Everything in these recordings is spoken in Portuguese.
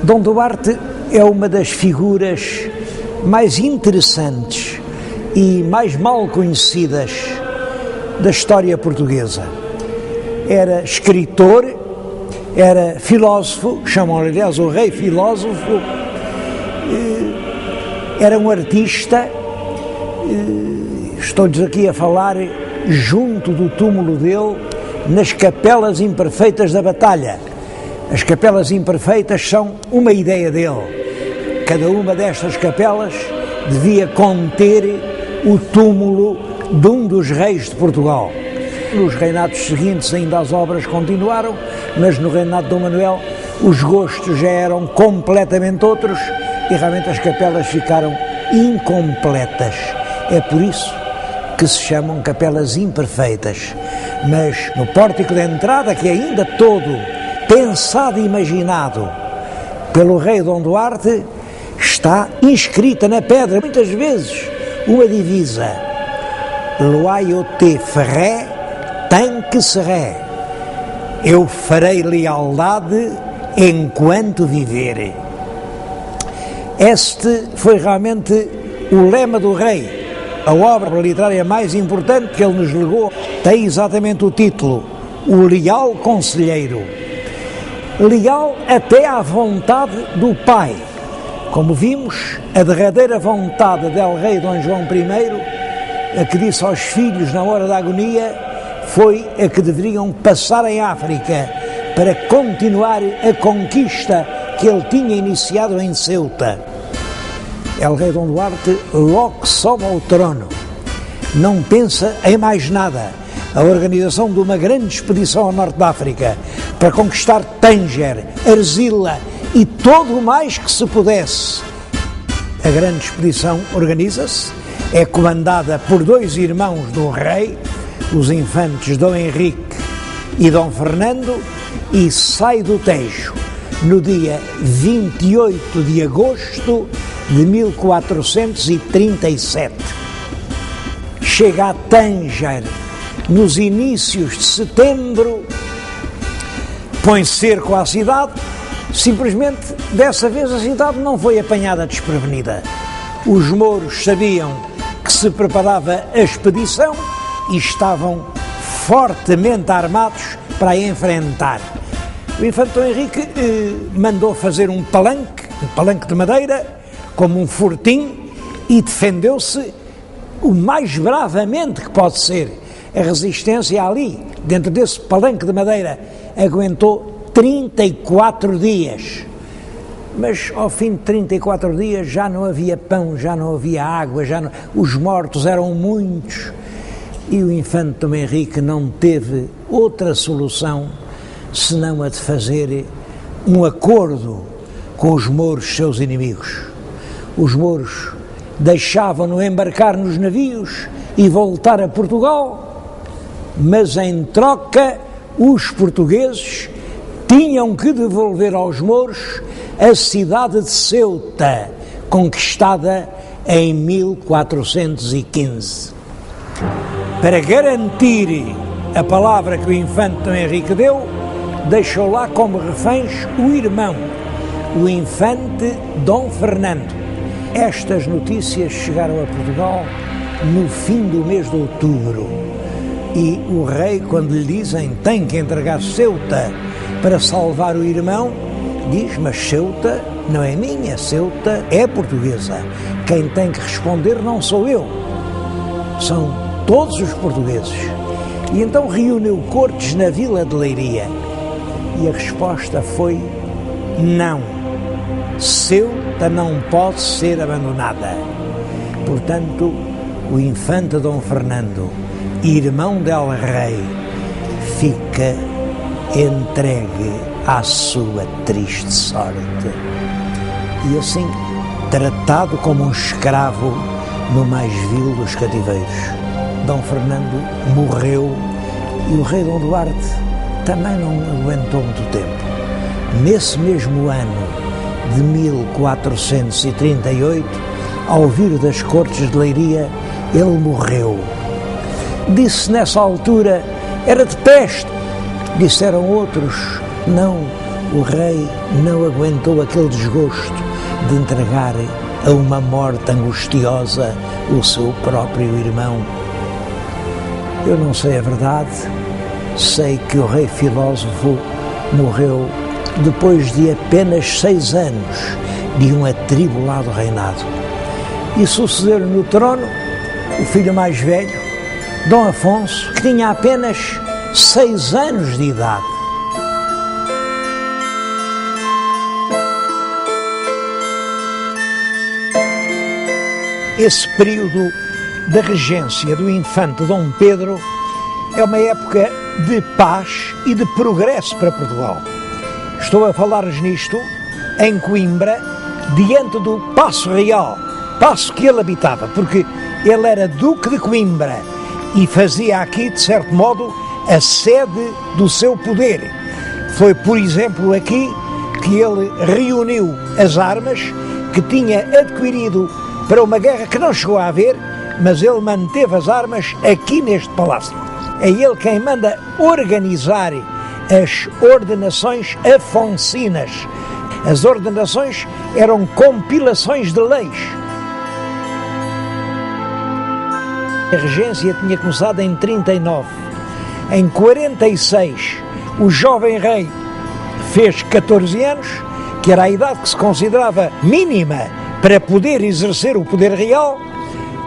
Dom Duarte é uma das figuras mais interessantes e mais mal conhecidas da história portuguesa. Era escritor, era filósofo, chamam-lhe aliás o rei filósofo, era um artista. Estou-lhes aqui a falar junto do túmulo dele, nas Capelas Imperfeitas da Batalha. As Capelas Imperfeitas são uma ideia dele. Cada uma destas capelas devia conter o túmulo de um dos reis de Portugal. Nos reinados seguintes ainda as obras continuaram, mas no reinado de Dom Manuel os gostos já eram completamente outros e realmente as capelas ficaram incompletas. É por isso que se chamam Capelas Imperfeitas. Mas no pórtico de entrada, que é ainda todo pensado e imaginado pelo rei Dom Duarte, está inscrita na pedra, muitas vezes, uma divisa: Loyauté ferré, tant que seré. Eu farei lealdade enquanto viver. Este foi realmente o lema do rei. A obra literária mais importante que ele nos legou tem exatamente o título: O Leal Conselheiro. Leal até à vontade do pai. Como vimos, a derradeira vontade del rei Dom João I, a que disse aos filhos na hora da agonia, foi a que deveriam passar em África para continuar a conquista que ele tinha iniciado em Ceuta. El Rei Dom Duarte logo sobe ao trono, não pensa em mais nada. A organização de uma grande expedição ao norte da África para conquistar Tânger, Arzila e todo o mais que se pudesse. A grande expedição organiza-se, é comandada por dois irmãos do rei, os infantes Dom Henrique e Dom Fernando, e sai do Tejo no dia 28 de agosto de 1437. Chega a Tânger nos inícios de setembro, põe cerco à cidade. Simplesmente, dessa vez, a cidade não foi apanhada desprevenida. Os mouros sabiam que se preparava a expedição e estavam fortemente armados para a enfrentar. O infante Dom Henrique mandou fazer um palanque de madeira, como um fortim, e defendeu-se o mais bravamente que pode ser. A resistência ali, dentro desse palanque de madeira, aguentou 34 dias. Mas ao fim de 34 dias já não havia pão, já não havia água, os mortos eram muitos. E o infante Dom Henrique não teve outra solução senão a de fazer um acordo com os mouros, seus inimigos. Os mouros deixavam-no embarcar nos navios e voltar a Portugal, mas em troca os portugueses tinham que devolver aos mouros a cidade de Ceuta, conquistada em 1415. Para garantir a palavra que o infante Dom Henrique deu, deixou lá como reféns o irmão, o infante Dom Fernando. Estas notícias chegaram a Portugal no fim do mês de outubro e o rei, quando lhe dizem tem que entregar Ceuta para salvar o irmão, diz: mas Ceuta não é minha, Ceuta é portuguesa. Quem tem que responder não sou eu, são todos os portugueses. E então reuniu cortes na vila de Leiria e a resposta foi: não, Ceuta não pode ser abandonada. Portanto, o infante Dom Fernando, irmão del rei, fica entregue à sua triste sorte e assim tratado como um escravo no mais vil dos cativeiros. Dom Fernando morreu e o rei Dom Duarte também não aguentou muito tempo. Nesse mesmo ano de 1438, ao vir das cortes de Leiria, ele morreu. Disse nessa altura: era de peste. Disseram outros: não, o rei não aguentou aquele desgosto de entregar a uma morte angustiosa o seu próprio irmão. Eu não sei a verdade, sei que o rei filósofo morreu depois de apenas 6 anos de um atribulado reinado. E sucederam no trono o filho mais velho, Dom Afonso, que tinha apenas 6 anos de idade. Esse período da regência do infante Dom Pedro é uma época de paz e de progresso para Portugal. Estou a falar-lhes nisto em Coimbra, diante do Paço Real, paço que ele habitava, porque ele era Duque de Coimbra e fazia aqui, de certo modo, a sede do seu poder. Foi, por exemplo, aqui que ele reuniu as armas que tinha adquirido para uma guerra que não chegou a haver, mas ele manteve as armas aqui neste palácio. É ele quem manda organizar as ordenações afonsinas. As ordenações eram compilações de leis. A regência tinha começado em 39. Em 46, o jovem rei fez 14 anos, que era a idade que se considerava mínima para poder exercer o poder real.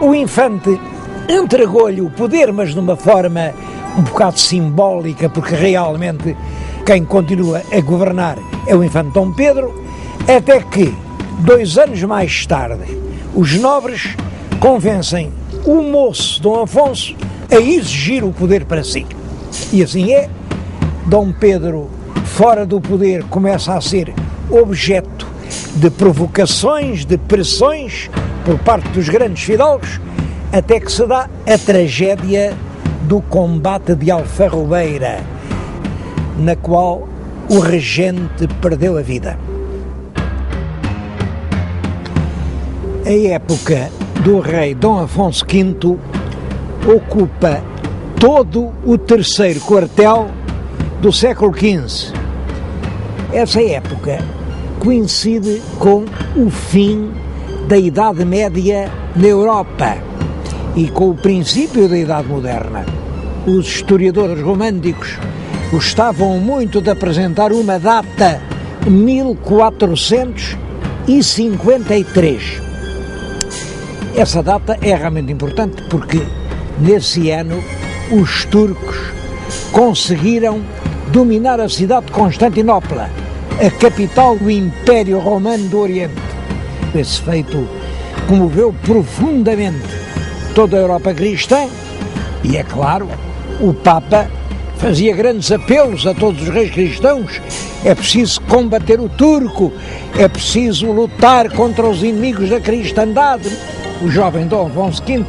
O infante entregou-lhe o poder, mas de uma forma um bocado simbólica, porque realmente quem continua a governar é o infante Dom Pedro, até que, 2 anos mais tarde, os nobres convencem o moço Dom Afonso a exigir o poder para si. E assim é. Dom Pedro, fora do poder, começa a ser objeto de provocações, de pressões por parte dos grandes fidalgos, até que se dá a tragédia do combate de Alfarrobeira, na qual o regente perdeu a vida. A época do rei Dom Afonso V ocupa todo o terceiro quartel do século XV. Essa época coincide com o fim da Idade Média na Europa e com o princípio da Idade Moderna. Os historiadores românticos gostavam muito de apresentar uma data, 1453. Essa data é realmente importante porque nesse ano os turcos conseguiram dominar a cidade de Constantinopla, a capital do Império Romano do Oriente. Esse feito comoveu profundamente toda a Europa cristã e, é claro, o Papa fazia grandes apelos a todos os reis cristãos. É preciso combater o turco, é preciso lutar contra os inimigos da cristandade. O jovem Dom Afonso V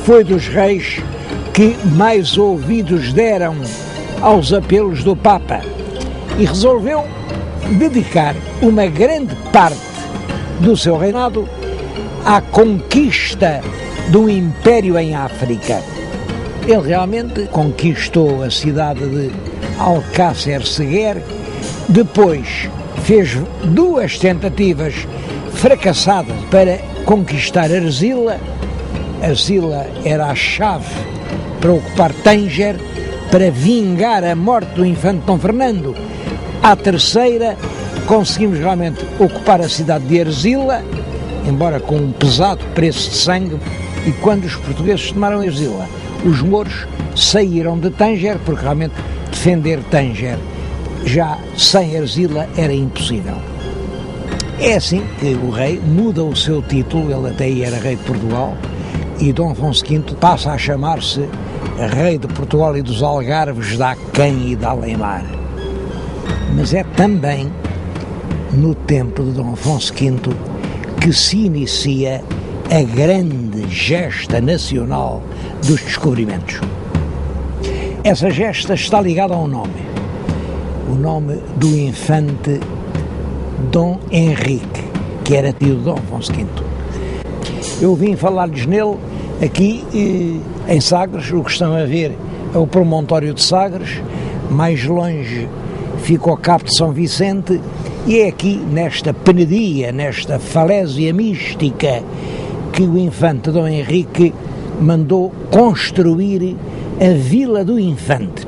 foi dos reis que mais ouvidos deram aos apelos do Papa e resolveu dedicar uma grande parte do seu reinado à conquista do império em África. Ele realmente conquistou a cidade de Alcácer Seguer, depois fez 2 tentativas fracassadas para conquistar Arzila. Arzila era a chave para ocupar Tânger, para vingar a morte do infante Dom Fernando. À terceira, conseguimos realmente ocupar a cidade de Arzila, embora com um pesado preço de sangue, e quando os portugueses tomaram Arzila, os mouros saíram de Tânger, porque realmente defender Tânger já sem Arzila era impossível. É assim que o rei muda o seu título, ele até aí era rei de Portugal, e Dom Afonso V passa a chamar-se rei de Portugal e dos Algarves, da Aquém e da Além-Mar. Mas é também no tempo de Dom Afonso V que se inicia a grande gesta nacional dos descobrimentos. Essa gesta está ligada a um nome, o nome do infante Dom Henrique, que era tio de Dom Afonso V. Eu vim falar-lhes nele aqui em Sagres. O que estão a ver é o promontório de Sagres. Mais longe fica ao cabo de São Vicente, e é aqui, nesta penedia, nesta falésia mística, que o infante Dom Henrique mandou construir a Vila do Infante.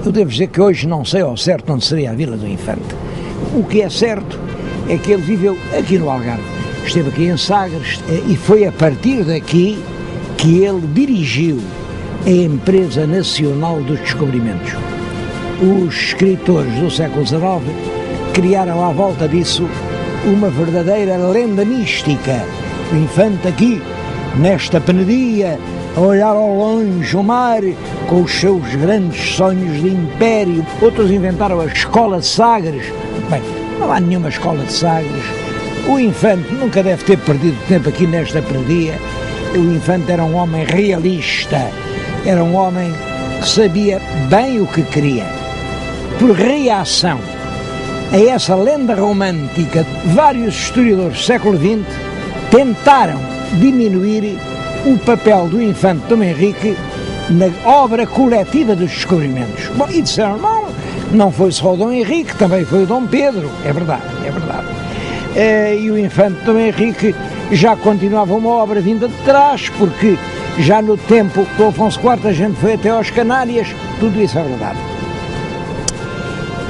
Eu devo dizer que hoje não sei ao certo onde seria a Vila do Infante. O que é certo é que ele viveu aqui no Algarve, esteve aqui em Sagres, e foi a partir daqui que ele dirigiu a Empresa Nacional dos Descobrimentos. Os escritores do século XIX criaram à volta disso uma verdadeira lenda mística. O infante aqui, nesta penedia, a olhar ao longe o mar, com os seus grandes sonhos de império. Outros inventaram a Escola de Sagres. Bem, não há nenhuma Escola de Sagres. O infante nunca deve ter perdido tempo aqui nesta penedia. O infante era um homem realista, era um homem que sabia bem o que queria. Por reação a essa lenda romântica, vários historiadores do século XX tentaram diminuir o papel do infante Dom Henrique na obra coletiva dos descobrimentos. Bom, e disseram, não foi só o Dom Henrique, também foi o Dom Pedro. É verdade, é verdade. E o infante Dom Henrique já continuava uma obra vinda de trás, porque já no tempo do Afonso IV a gente foi até aos Canárias, tudo isso é verdade.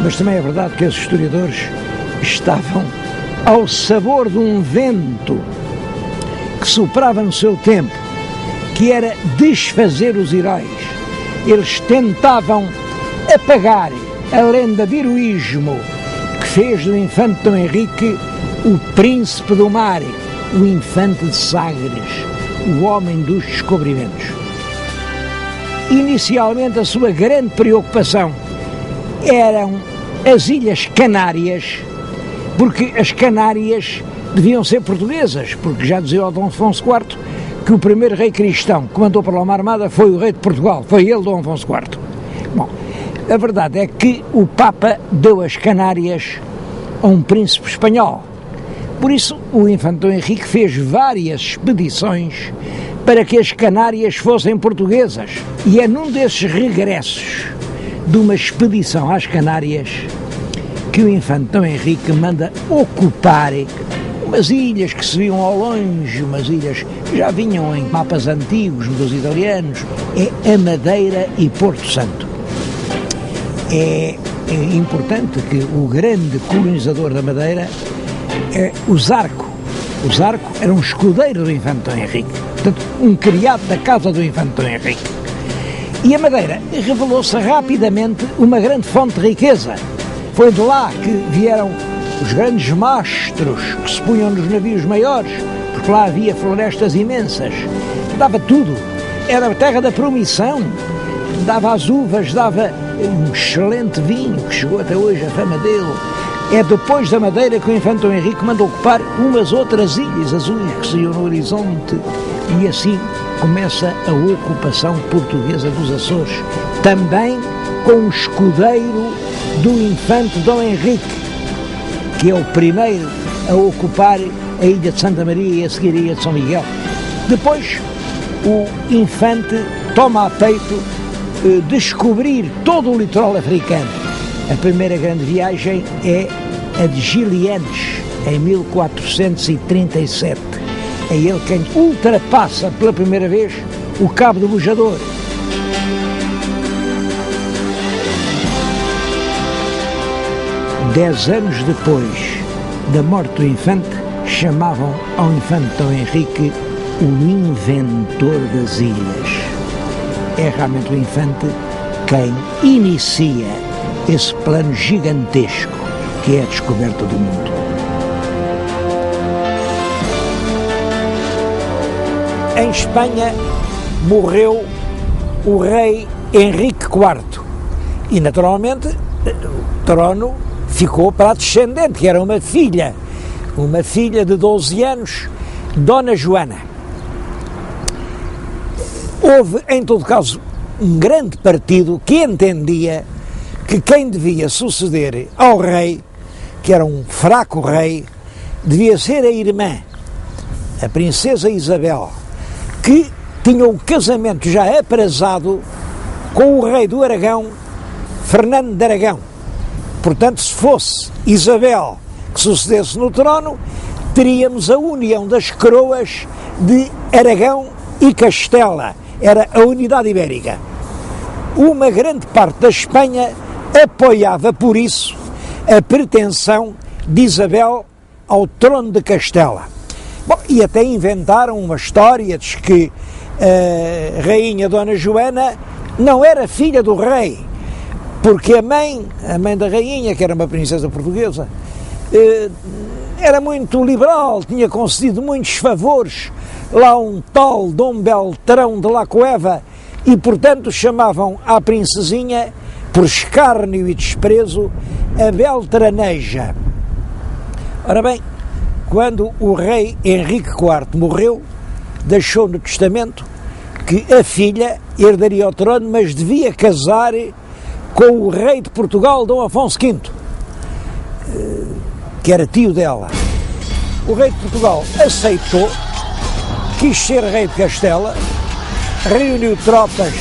Mas também é verdade que esses historiadores estavam ao sabor de um vento que soprava no seu tempo, que era desfazer os heróis. Eles tentavam apagar a lenda de heroísmo que fez do infante Dom Henrique o príncipe do mar, o infante de Sagres, o homem dos descobrimentos. Inicialmente a sua grande preocupação eram as Ilhas Canárias, porque as Canárias deviam ser portuguesas, porque já dizia o Dom Afonso IV que o primeiro rei cristão que mandou para lá uma armada foi o rei de Portugal, foi ele, Dom Afonso IV. Bom, a verdade é que o Papa deu as Canárias a um príncipe espanhol. Por isso, o infante Dom Henrique fez várias expedições para que as Canárias fossem portuguesas. E é num desses regressos de uma expedição às Canárias que o infante Dom Henrique manda ocupar umas ilhas que se viam ao longe, umas ilhas que já vinham em mapas antigos dos italianos, é a Madeira e Porto Santo. É importante que o grande colonizador da Madeira é o Zarco. O Zarco era um escudeiro do infante Dom Henrique, portanto, um criado da casa do infante Dom Henrique. E a Madeira revelou-se rapidamente uma grande fonte de riqueza. Foi de lá que vieram os grandes mastros que se punham nos navios maiores, porque lá havia florestas imensas. Dava tudo. Era a terra da promissão. Dava as uvas, dava um excelente vinho, que chegou até hoje a fama dele. É depois da Madeira que o infante Dom Henrique manda ocupar umas outras ilhas azuis que se iam no horizonte, e assim começa a ocupação portuguesa dos Açores, também com o escudeiro do infante Dom Henrique, que é o primeiro a ocupar a ilha de Santa Maria e a seguir a ilha de São Miguel. Depois o infante toma a peito descobrir todo o litoral africano. A primeira grande viagem é a de Gilianes, em 1437. É ele quem ultrapassa pela primeira vez o Cabo do Bujador. Dez anos depois da morte do infante, chamavam ao infante Dom Henrique o inventor das ilhas. É realmente o infante quem inicia esse plano gigantesco que é a descoberta do mundo. Em Espanha morreu o rei Henrique IV e, naturalmente, o trono ficou para a descendente, que era uma filha de 12 anos, Dona Joana. Houve, em todo caso, um grande partido que entendia que quem devia suceder ao rei, que era um fraco rei, devia ser a irmã, a princesa Isabel, que tinha um casamento já aprazado com o rei do Aragão, Fernando de Aragão. Portanto, se fosse Isabel que sucedesse no trono, teríamos a união das coroas de Aragão e Castela. Era a unidade ibérica. Uma grande parte da Espanha apoiava, por isso, a pretensão de Isabel ao trono de Castela. Bom, e até inventaram uma história, diz que a rainha Dona Joana não era filha do rei, porque a mãe da rainha, que era uma princesa portuguesa, era muito liberal, tinha concedido muitos favores lá um tal Dom Beltrão de la Cueva, e portanto chamavam à princesinha, por escárnio e desprezo, a Beltraneja. Ora bem, quando o rei Henrique IV morreu, deixou no testamento que a filha herdaria o trono, mas devia casar com o rei de Portugal, Dom Afonso V, que era tio dela. O rei de Portugal aceitou, quis ser rei de Castela, reuniu tropas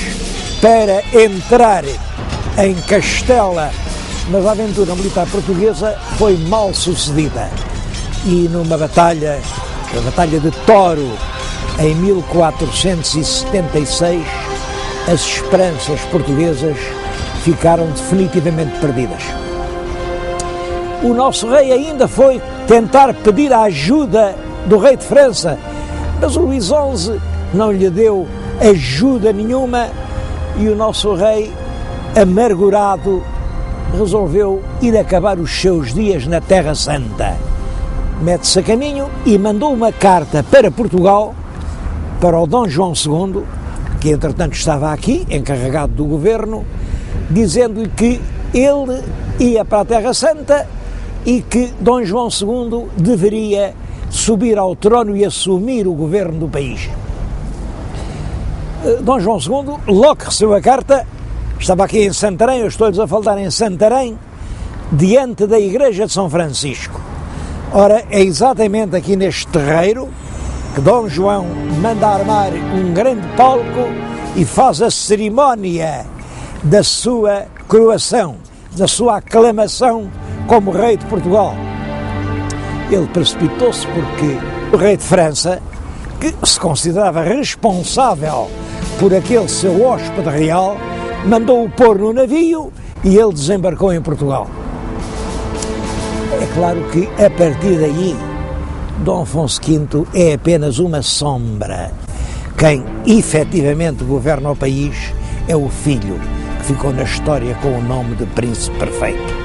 para entrar em Castela, mas a aventura militar portuguesa foi mal sucedida. E numa batalha, a Batalha de Toro, em 1476, as esperanças portuguesas ficaram definitivamente perdidas. O nosso rei ainda foi tentar pedir a ajuda do rei de França, mas o Luís XI não lhe deu ajuda nenhuma e o nosso rei, amargurado, resolveu ir acabar os seus dias na Terra Santa. Mete-se a caminho e mandou uma carta para Portugal, para o Dom João II, que entretanto estava aqui, encarregado do governo, dizendo-lhe que ele ia para a Terra Santa e que Dom João II deveria subir ao trono e assumir o governo do país. Dom João II, logo que recebeu a carta, estava aqui em Santarém, eu estou-lhes a falar em Santarém, diante da igreja de São Francisco. Ora, é exatamente aqui neste terreiro que Dom João manda armar um grande palco e faz a cerimónia da sua coroação, da sua aclamação como rei de Portugal. Ele precipitou-se porque o rei de França, que se considerava responsável por aquele seu hóspede real, mandou-o pôr no navio e ele desembarcou em Portugal. É claro que a partir daí Dom Afonso V é apenas uma sombra. Quem efetivamente governa o país é o filho, que ficou na história com o nome de Príncipe Perfeito.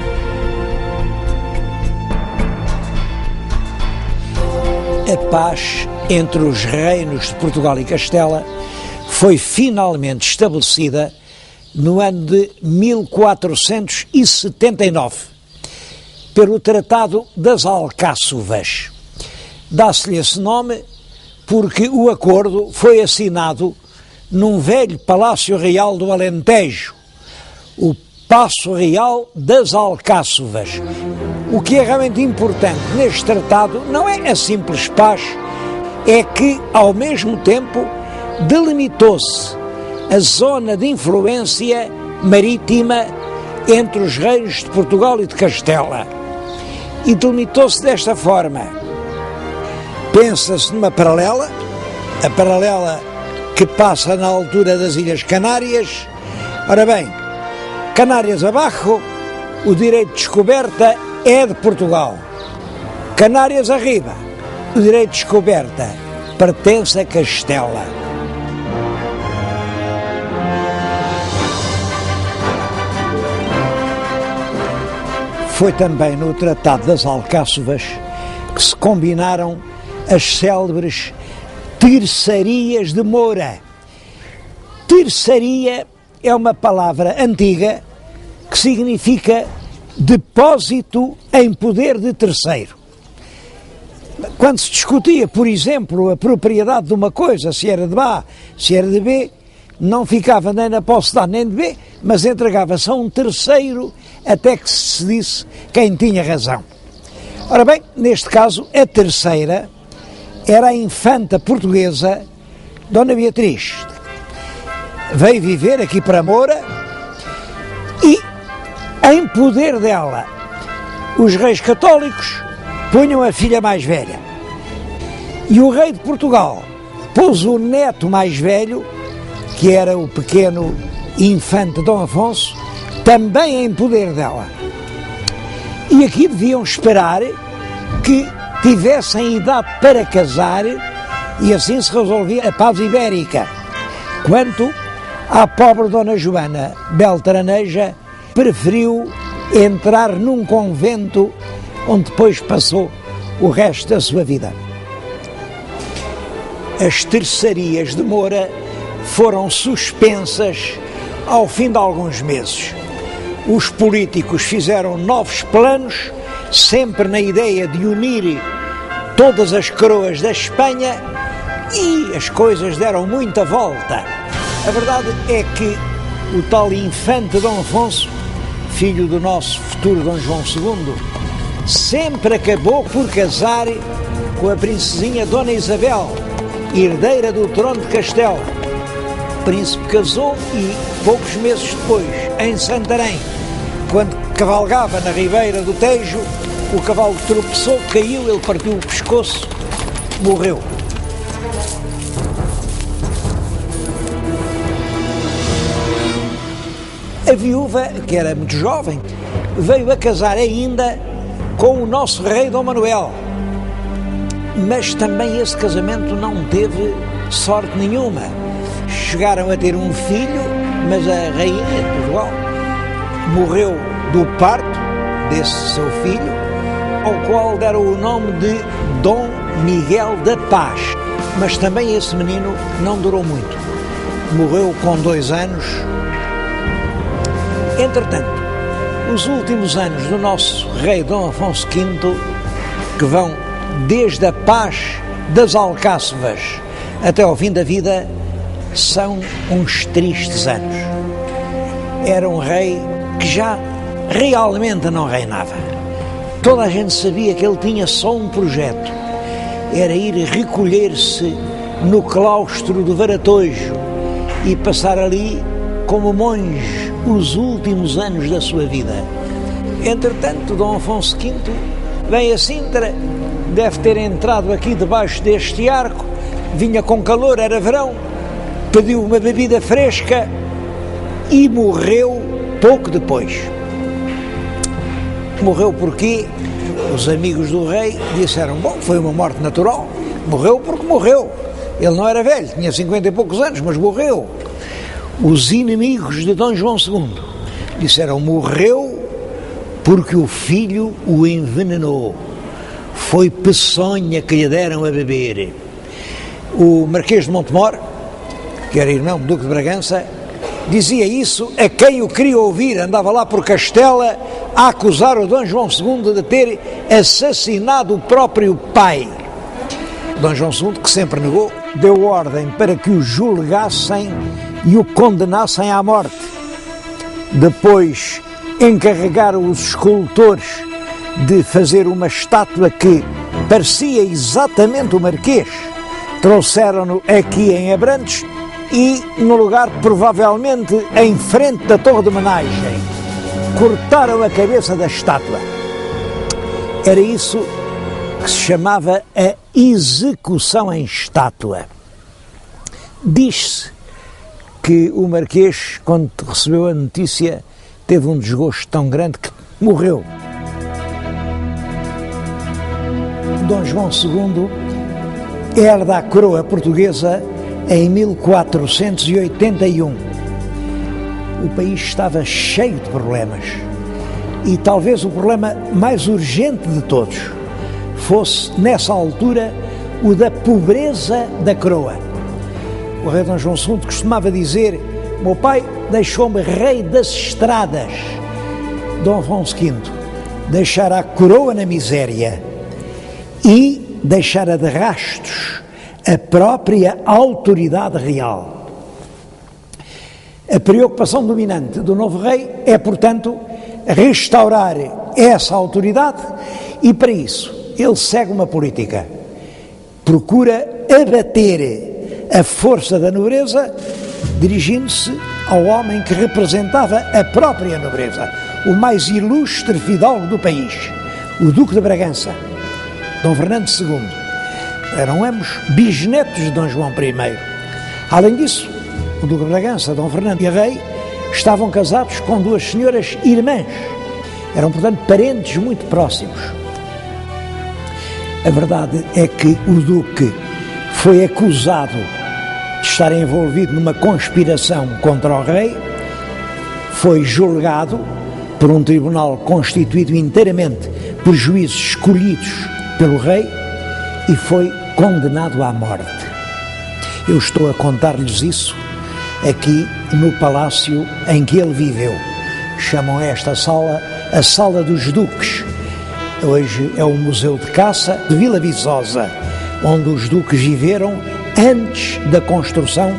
A paz entre os reinos de Portugal e Castela foi finalmente estabelecida no ano de 1479, pelo Tratado das Alcáçovas. Dá-se-lhe esse nome porque o acordo foi assinado num velho Palácio Real do Alentejo, o Paço Real das Alcáçovas. O que é realmente importante neste tratado não é a simples paz, é que, ao mesmo tempo, delimitou-se a zona de influência marítima entre os reinos de Portugal e de Castela. E delimitou-se desta forma. Pensa-se numa paralela, a paralela que passa na altura das Ilhas Canárias. Ora bem, Canárias abaixo, o direito de descoberta é de Portugal. Canárias arriba, o direito de descoberta pertence a Castela. Foi também no Tratado das Alcáçovas que se combinaram as célebres terçarias de Moura. Terçaria é uma palavra antiga que significa depósito em poder de terceiro. Quando se discutia, por exemplo, a propriedade de uma coisa, se era de A, se era de B, não ficava nem na posse de A nem de B, mas entregava-se a um terceiro até que se decidisse quem tinha razão. Ora bem, neste caso, a terceira era a infanta portuguesa Dona Beatriz. Veio viver aqui para Moura e Em poder dela, os reis católicos punham a filha mais velha. E o rei de Portugal pôs o neto mais velho, que era o pequeno infante Dom Afonso, também em poder dela. E aqui deviam esperar que tivessem idade para casar e assim se resolvia a paz ibérica. Quanto à pobre Dona Joana Beltraneja, preferiu entrar num convento onde depois passou o resto da sua vida. As terçarias de Moura foram suspensas ao fim de alguns meses. Os políticos fizeram novos planos, sempre na ideia de unir todas as coroas da Espanha, e as coisas deram muita volta. A verdade é que o tal infante Dom Afonso, filho do nosso futuro Dom João II, sempre acabou por casar com a princesinha Dona Isabel, herdeira do trono de Castela. O príncipe casou e, poucos meses depois, em Santarém, quando cavalgava na ribeira do Tejo, o cavalo tropeçou, caiu, ele partiu o pescoço, morreu. A viúva, que era muito jovem, veio a casar ainda com o nosso rei Dom Manuel. Mas também esse casamento não teve sorte nenhuma. Chegaram a ter um filho, mas a rainha de Portugal morreu do parto desse seu filho, ao qual deram o nome de Dom Miguel da Paz. Mas também esse menino não durou muito. Morreu com 2 anos. Entretanto, os últimos anos do nosso rei Dom Afonso V, que vão desde a paz das Alcáçovas até ao fim da vida, são uns tristes anos. Era um rei que já realmente não reinava. Toda a gente sabia que ele tinha só um projeto, era ir recolher-se no claustro do Varatojo e passar ali como monge os últimos anos da sua vida. Entretanto, Dom Afonso V vem a Sintra, deve ter entrado aqui debaixo deste arco, vinha com calor, era verão, pediu uma bebida fresca e morreu pouco depois. Morreu porque os amigos do rei disseram, bom, foi uma morte natural, morreu porque morreu. Ele não era velho, tinha 50 e poucos anos, mas morreu. Os inimigos de Dom João II disseram, morreu porque o filho o envenenou. Foi peçonha que lhe deram a beber. O Marquês de Montemor, que era irmão do Duque de Bragança, dizia isso a quem o queria ouvir. Andava lá por Castela a acusar o Dom João II de ter assassinado o próprio pai. Dom João II, que sempre negou, deu ordem para que o julgassem e o condenassem à morte. Depois encarregaram os escultores de fazer uma estátua que parecia exatamente o Marquês. Trouxeram-no aqui em Abrantes e no lugar, provavelmente em frente da Torre de Homenagem, cortaram a cabeça da estátua. Era isso que se chamava a execução em estátua. Diz-se que o Marquês, quando recebeu a notícia, teve um desgosto tão grande que morreu. Dom João II herda a coroa portuguesa em 1481. O país estava cheio de problemas e talvez o problema mais urgente de todos fosse, nessa altura, o da pobreza da coroa. O rei Dom João II costumava dizer, meu pai deixou-me rei das estradas. Dom Afonso V deixara a coroa na miséria e deixara de rastos a própria autoridade real. A preocupação dominante do novo rei é, portanto, restaurar essa autoridade e, para isso, ele segue uma política. Procura abater a força da nobreza, dirigindo-se ao homem que representava a própria nobreza, o mais ilustre fidalgo do país, o Duque de Bragança, Dom Fernando II. Eram ambos bisnetos de Dom João I. Além disso, o Duque de Bragança, Dom Fernando e a Rei estavam casados com duas senhoras irmãs. Eram, portanto, parentes muito próximos. A verdade é que o Duque foi acusado de estar envolvido numa conspiração contra o Rei, foi julgado por um tribunal constituído inteiramente por juízes escolhidos pelo Rei e foi condenado à morte. Eu estou a contar-lhes isso aqui no palácio em que ele viveu. Chamam esta sala a Sala dos Duques. Hoje é o Museu de Caça de Vila Viçosa, onde os duques viveram antes da construção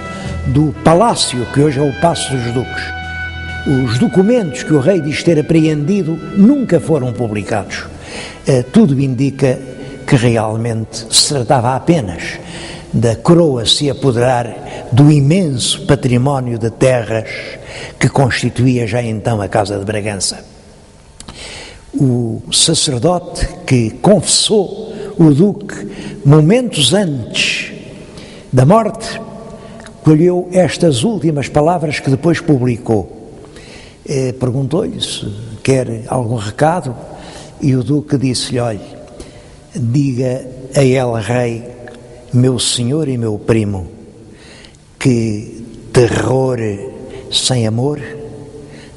do palácio, que hoje é o Paço dos Duques. Os documentos que o rei diz ter apreendido nunca foram publicados. Tudo indica que realmente se tratava apenas da coroa se apoderar do imenso património de terras que constituía já então a Casa de Bragança. O sacerdote que confessou o duque momentos antes da morte colheu estas últimas palavras que depois publicou. Perguntou-lhe se quer algum recado e o duque disse-lhe: olhe, diga a ela, rei, meu senhor e meu primo, que terror sem amor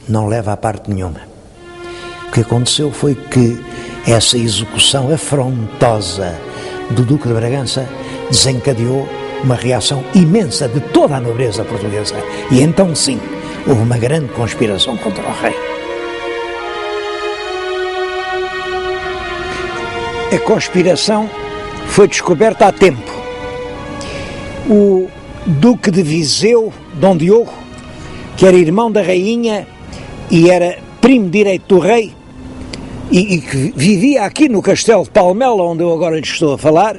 não leva a parte nenhuma. O que aconteceu foi que essa execução afrontosa do Duque de Bragança desencadeou uma reação imensa de toda a nobreza portuguesa. E então sim, houve uma grande conspiração contra o rei. A conspiração foi descoberta há tempo. O Duque de Viseu, Dom Diogo, que era irmão da rainha e era primo direito do rei, e que vivia aqui no Castelo de Palmela, onde eu agora lhe estou a falar,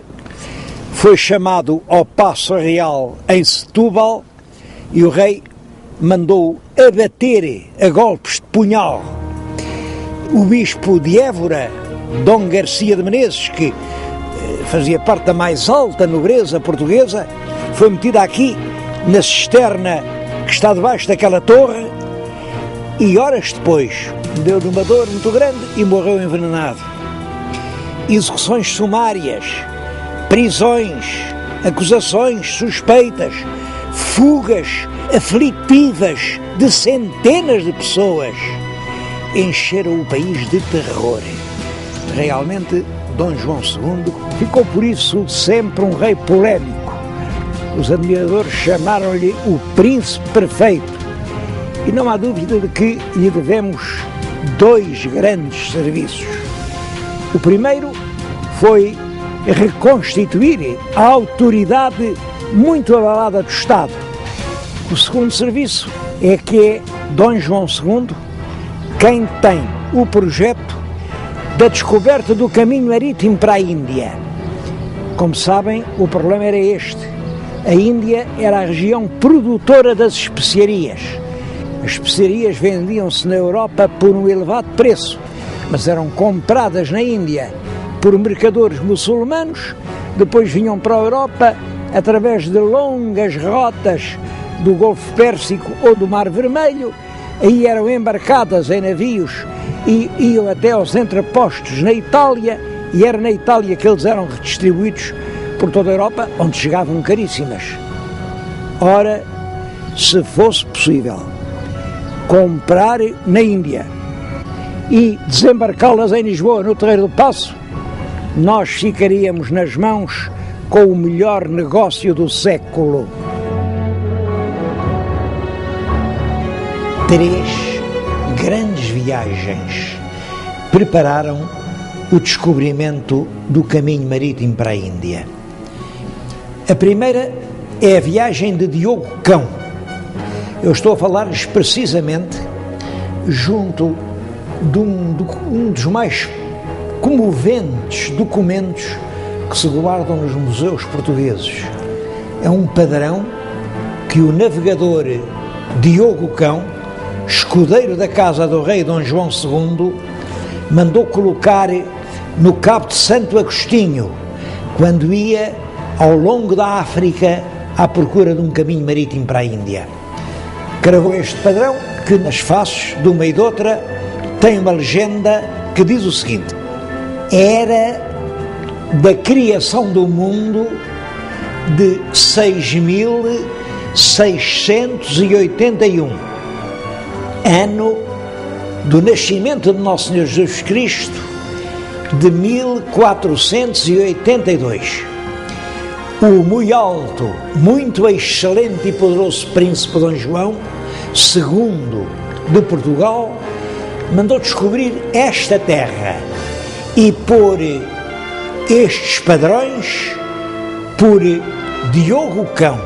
foi chamado ao Paço Real em Setúbal e o rei mandou abater a golpes de punhal o bispo de Évora, Dom Garcia de Menezes, que fazia parte da mais alta nobreza portuguesa, foi metido aqui na cisterna que está debaixo daquela torre e horas depois deu-lhe uma dor muito grande e morreu envenenado. Execuções sumárias, prisões, acusações suspeitas, fugas aflitivas de centenas de pessoas encheram o país de terror. Realmente, Dom João II ficou por isso sempre um rei polémico. Os admiradores chamaram-lhe o príncipe perfeito. E não há dúvida de que lhe devemos dois grandes serviços. O primeiro foi reconstituir a autoridade muito abalada do Estado. O segundo serviço é que é Dom João II quem tem o projeto da descoberta do caminho marítimo para a Índia. Como sabem, o problema era este. A Índia era a região produtora das especiarias. As especiarias vendiam-se na Europa por um elevado preço, mas eram compradas na Índia por mercadores muçulmanos, depois vinham para a Europa através de longas rotas do Golfo Pérsico ou do Mar Vermelho, aí eram embarcadas em navios e iam até aos entrepostos na Itália, e era na Itália que eles eram redistribuídos por toda a Europa, onde chegavam caríssimas. Ora, se fosse possível comprar na Índia e desembarcá-las em Lisboa, no Terreiro do Paço, nós ficaríamos nas mãos com o melhor negócio do século. 3 grandes viagens prepararam o descobrimento do caminho marítimo para a Índia. A primeira é a viagem de Diogo Cão. Eu estou a falar-lhes precisamente junto de um dos mais comoventes documentos que se guardam nos museus portugueses. É um padrão que o navegador Diogo Cão escudeiro da casa do rei Dom João II, mandou colocar no Cabo de Santo Agostinho, quando ia ao longo da África à procura de um caminho marítimo para a Índia. Cravou este padrão que nas faces de uma e de outra tem uma legenda que diz o seguinte: era da criação do mundo de 6.681, ano do nascimento de Nosso Senhor Jesus Cristo, de 1482. O muito alto, muito excelente e poderoso príncipe Dom João II de Portugal mandou descobrir esta terra e pôr estes padrões por Diogo Cão,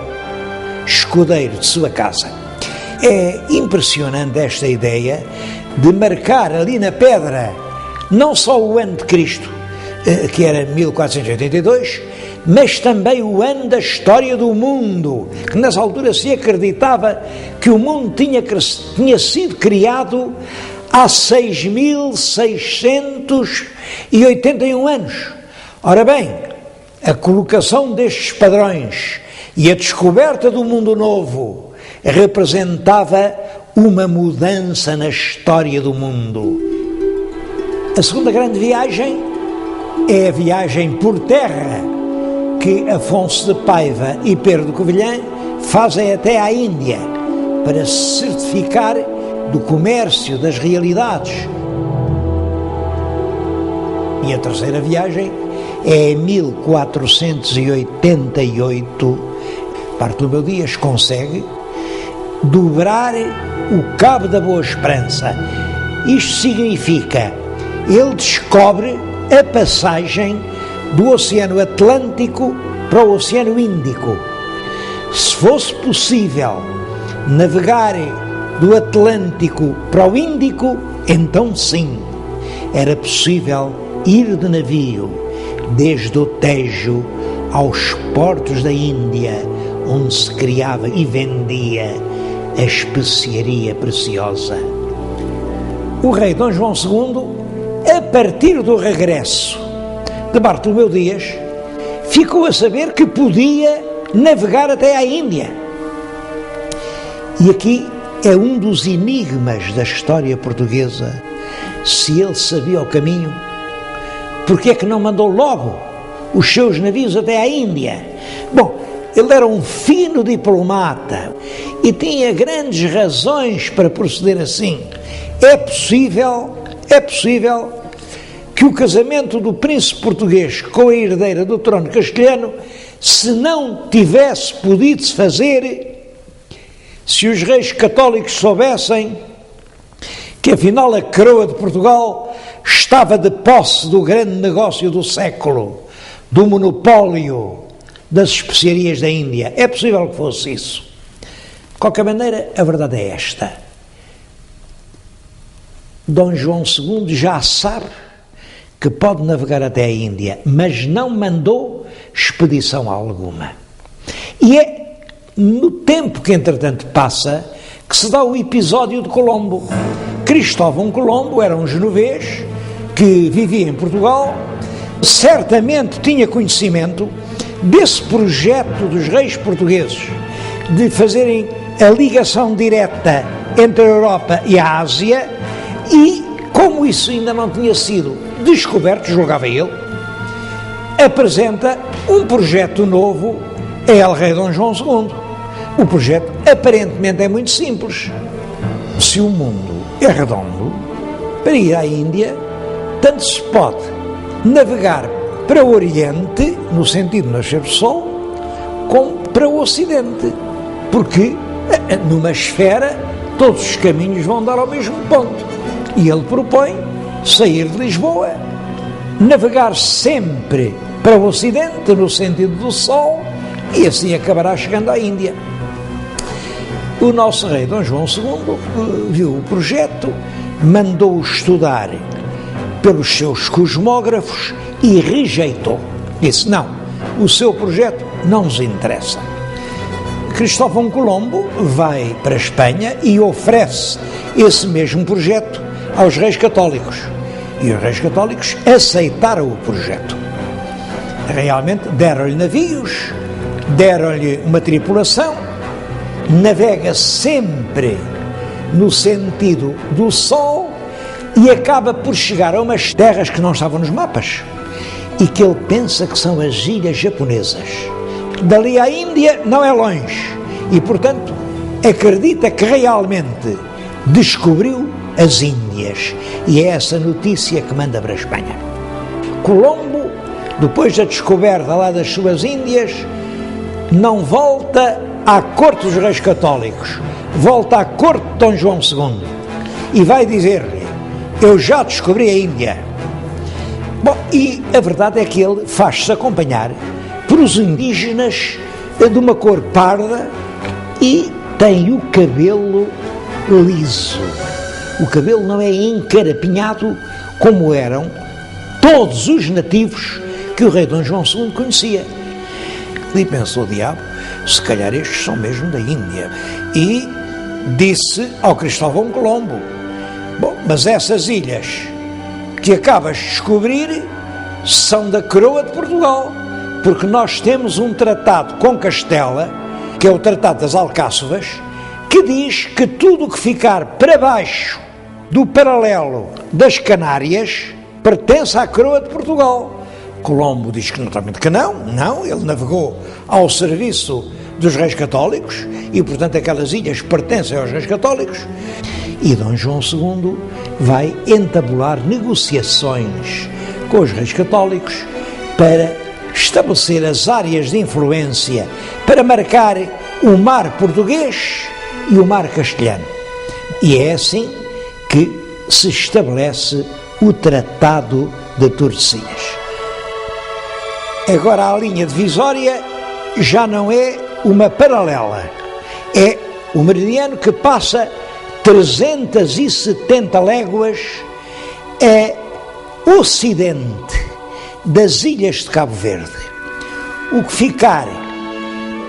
escudeiro de sua casa. É impressionante esta ideia de marcar ali na pedra não só o ano de Cristo, que era 1482, mas também o ano da história do mundo, que nessa altura se acreditava que o mundo tinha sido criado há 6.681 anos. Ora bem, a colocação destes padrões e a descoberta do mundo novo representava uma mudança na história do mundo. A segunda grande viagem é a viagem por terra que Afonso de Paiva e Pedro de Covilhã fazem até à Índia para se certificar do comércio, das realidades. E a terceira viagem é em 1488, Bartolomeu Dias consegue dobrar o Cabo da Boa Esperança. Isto significa, ele descobre a passagem do Oceano Atlântico para o Oceano Índico. Se fosse possível navegar do Atlântico para o Índico, então sim, era possível ir de navio desde o Tejo aos portos da Índia, onde se criava e vendia a especiaria preciosa. O rei Dom João II, a partir do regresso de Bartolomeu Dias, ficou a saber que podia navegar até à Índia. E aqui é um dos enigmas da história portuguesa. Se ele sabia o caminho, porque é que não mandou logo os seus navios até à Índia? Bom, ele era um fino diplomata e tinha grandes razões para proceder assim. É possível que o casamento do príncipe português com a herdeira do trono castelhano, se não tivesse podido se fazer, se os reis católicos soubessem que afinal a coroa de Portugal estava de posse do grande negócio do século, do monopólio das especiarias da Índia. É possível que fosse isso. De qualquer maneira, a verdade é esta: Dom João II já sabe que pode navegar até a Índia, mas não mandou expedição alguma. E é no tempo que entretanto passa que se dá o episódio de Colombo. Cristóvão Colombo era um genovês que vivia em Portugal, certamente tinha conhecimento desse projeto dos reis portugueses de fazerem a ligação direta entre a Europa e a Ásia, e como isso ainda não tinha sido descoberto, julgava ele, apresenta um projeto novo a El Rei Dom João II. O projeto aparentemente é muito simples. Se o mundo é redondo, para ir à Índia, tanto se pode navegar para o Oriente, no sentido de nascer do Sol, como para o Ocidente, porque numa esfera todos os caminhos vão dar ao mesmo ponto. E ele propõe sair de Lisboa, navegar sempre para o Ocidente, no sentido do Sol, e assim acabará chegando à Índia. O nosso rei Dom João II viu o projeto, mandou-o estudar pelos seus cosmógrafos e rejeitou. Disse: não, o seu projeto não nos interessa. Cristóvão Colombo vai para a Espanha e oferece esse mesmo projeto aos reis católicos. E os reis católicos aceitaram o projeto. Realmente deram-lhe navios, deram-lhe uma tripulação, navega sempre no sentido do sol e acaba por chegar a umas terras que não estavam nos mapas e que ele pensa que são as ilhas japonesas. Dali à Índia não é longe e, portanto, acredita que realmente descobriu as Índias, e é essa notícia que manda para a Espanha. Colombo, depois da descoberta lá das suas Índias, não volta à corte dos reis católicos, volta à corte de Dom João II e vai dizer-lhe: eu já descobri a Índia. Bom, e a verdade é que ele faz-se acompanhar por os indígenas de uma cor parda e tem o cabelo liso. O cabelo não é encarapinhado como eram todos os nativos que o rei Dom João II conhecia. E pensou o diabo, se calhar estes são mesmo da Índia. E disse ao Cristóvão Colombo: bom, mas essas ilhas que acabas de descobrir são da coroa de Portugal, porque nós temos um tratado com Castela, que é o Tratado das Alcáçovas, que diz que tudo o que ficar para baixo do paralelo das Canárias pertence à coroa de Portugal. Colombo diz que naturalmente que não, ele navegou ao serviço dos reis católicos e, portanto, aquelas ilhas pertencem aos reis católicos. E Dom João II vai entabular negociações com os reis católicos para estabelecer as áreas de influência, para marcar o mar português e o mar castelhano. E é assim que se estabelece o Tratado de Tordesilhas. Agora a linha divisória já não é uma paralela, é o meridiano que passa 370 léguas a ocidente das ilhas de Cabo Verde. O que ficar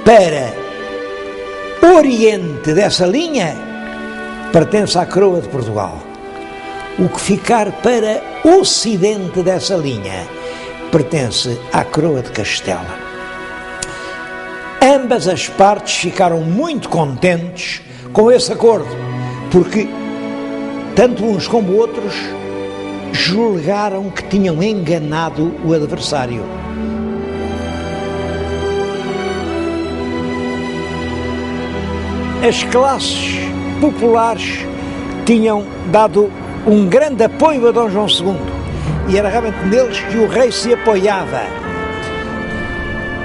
para oriente dessa linha pertence à coroa de Portugal. O que ficar para ocidente dessa linha pertence à coroa de Castela. Ambas as partes ficaram muito contentes com esse acordo, porque tanto uns como outros julgaram que tinham enganado o adversário. As classes populares tinham dado um grande apoio a Dom João II e era realmente neles que o rei se apoiava.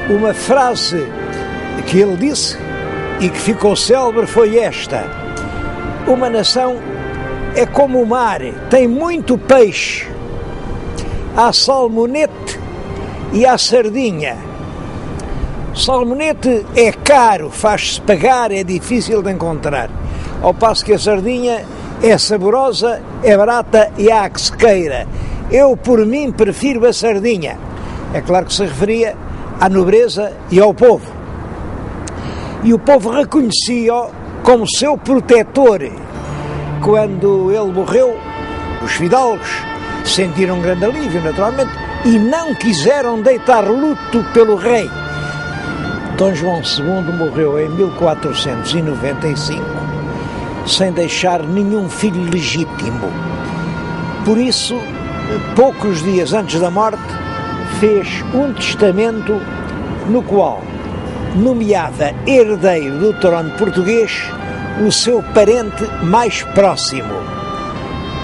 Uma frase que ele disse e que ficou célebre foi esta: uma nação é como o mar, tem muito peixe, há salmonete e há sardinha. Salmonete é caro, faz-se pagar, é difícil de encontrar, ao passo que a sardinha é saborosa, é barata e há que se queira. Eu, por mim, prefiro a sardinha. É claro que se referia à nobreza e ao povo. E o povo reconhecia-o como seu protetor. Quando ele morreu, os fidalgos sentiram um grande alívio, naturalmente, e não quiseram deitar luto pelo rei. Dom João II morreu em 1495, sem deixar nenhum filho legítimo. Por isso, poucos dias antes da morte, fez um testamento no qual nomeava herdeiro do trono português o seu parente mais próximo,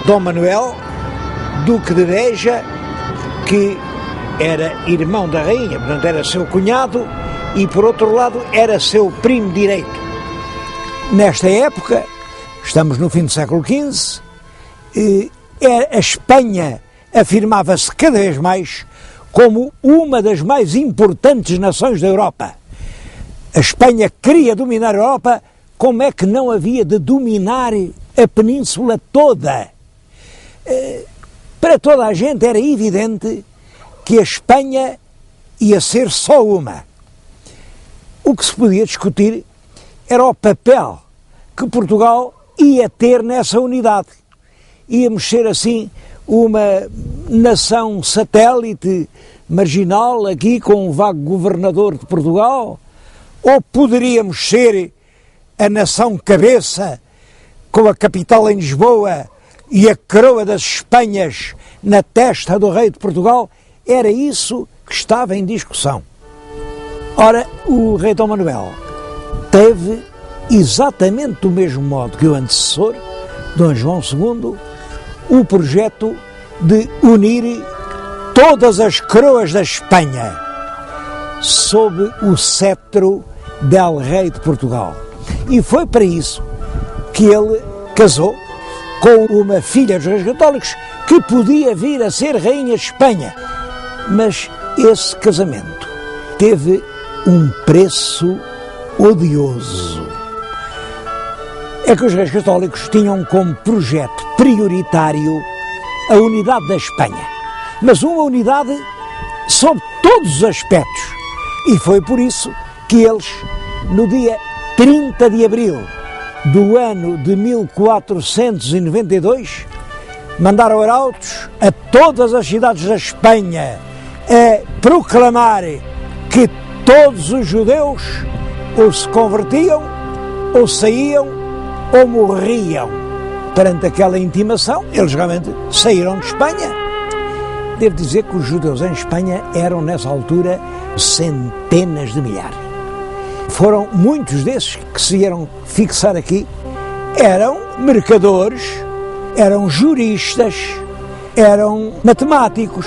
Dom Manuel, Duque de Beja, que era irmão da rainha, portanto era seu cunhado, e por outro lado era seu primo direito. Nesta época, estamos no fim do século XV, a Espanha afirmava-se cada vez mais como uma das mais importantes nações da Europa. A Espanha queria dominar a Europa, como é que não havia de dominar a península toda? Para toda a gente era evidente que a Espanha ia ser só uma. O que se podia discutir era o papel que Portugal ia ter nessa unidade. Íamos ser assim uma nação satélite, marginal, aqui com um vago governador de Portugal, ou poderíamos ser a nação cabeça, com a capital em Lisboa e a coroa das Espanhas na testa do rei de Portugal? Era isso que estava em discussão. Ora, o rei Dom Manuel teve exatamente do mesmo modo que o antecessor, Dom João II, o projeto de unir todas as coroas da Espanha sob o cetro del rei de Portugal. E foi para isso que ele casou com uma filha dos reis católicos que podia vir a ser rainha de Espanha. Mas esse casamento teve um preço odioso. É que os reis católicos tinham como projeto prioritário a unidade da Espanha, mas uma unidade sob todos os aspectos. E foi por isso que eles, no dia 30 de abril do ano de 1492, mandaram arautos a todas as cidades da Espanha a proclamar que todos os judeus ou se convertiam, ou saíam, ou morriam. Perante aquela intimação, eles realmente saíram de Espanha. Devo dizer que os judeus em Espanha eram, nessa altura, centenas de milhares. Foram muitos desses que se vieram fixar aqui. Eram mercadores, eram juristas, eram matemáticos,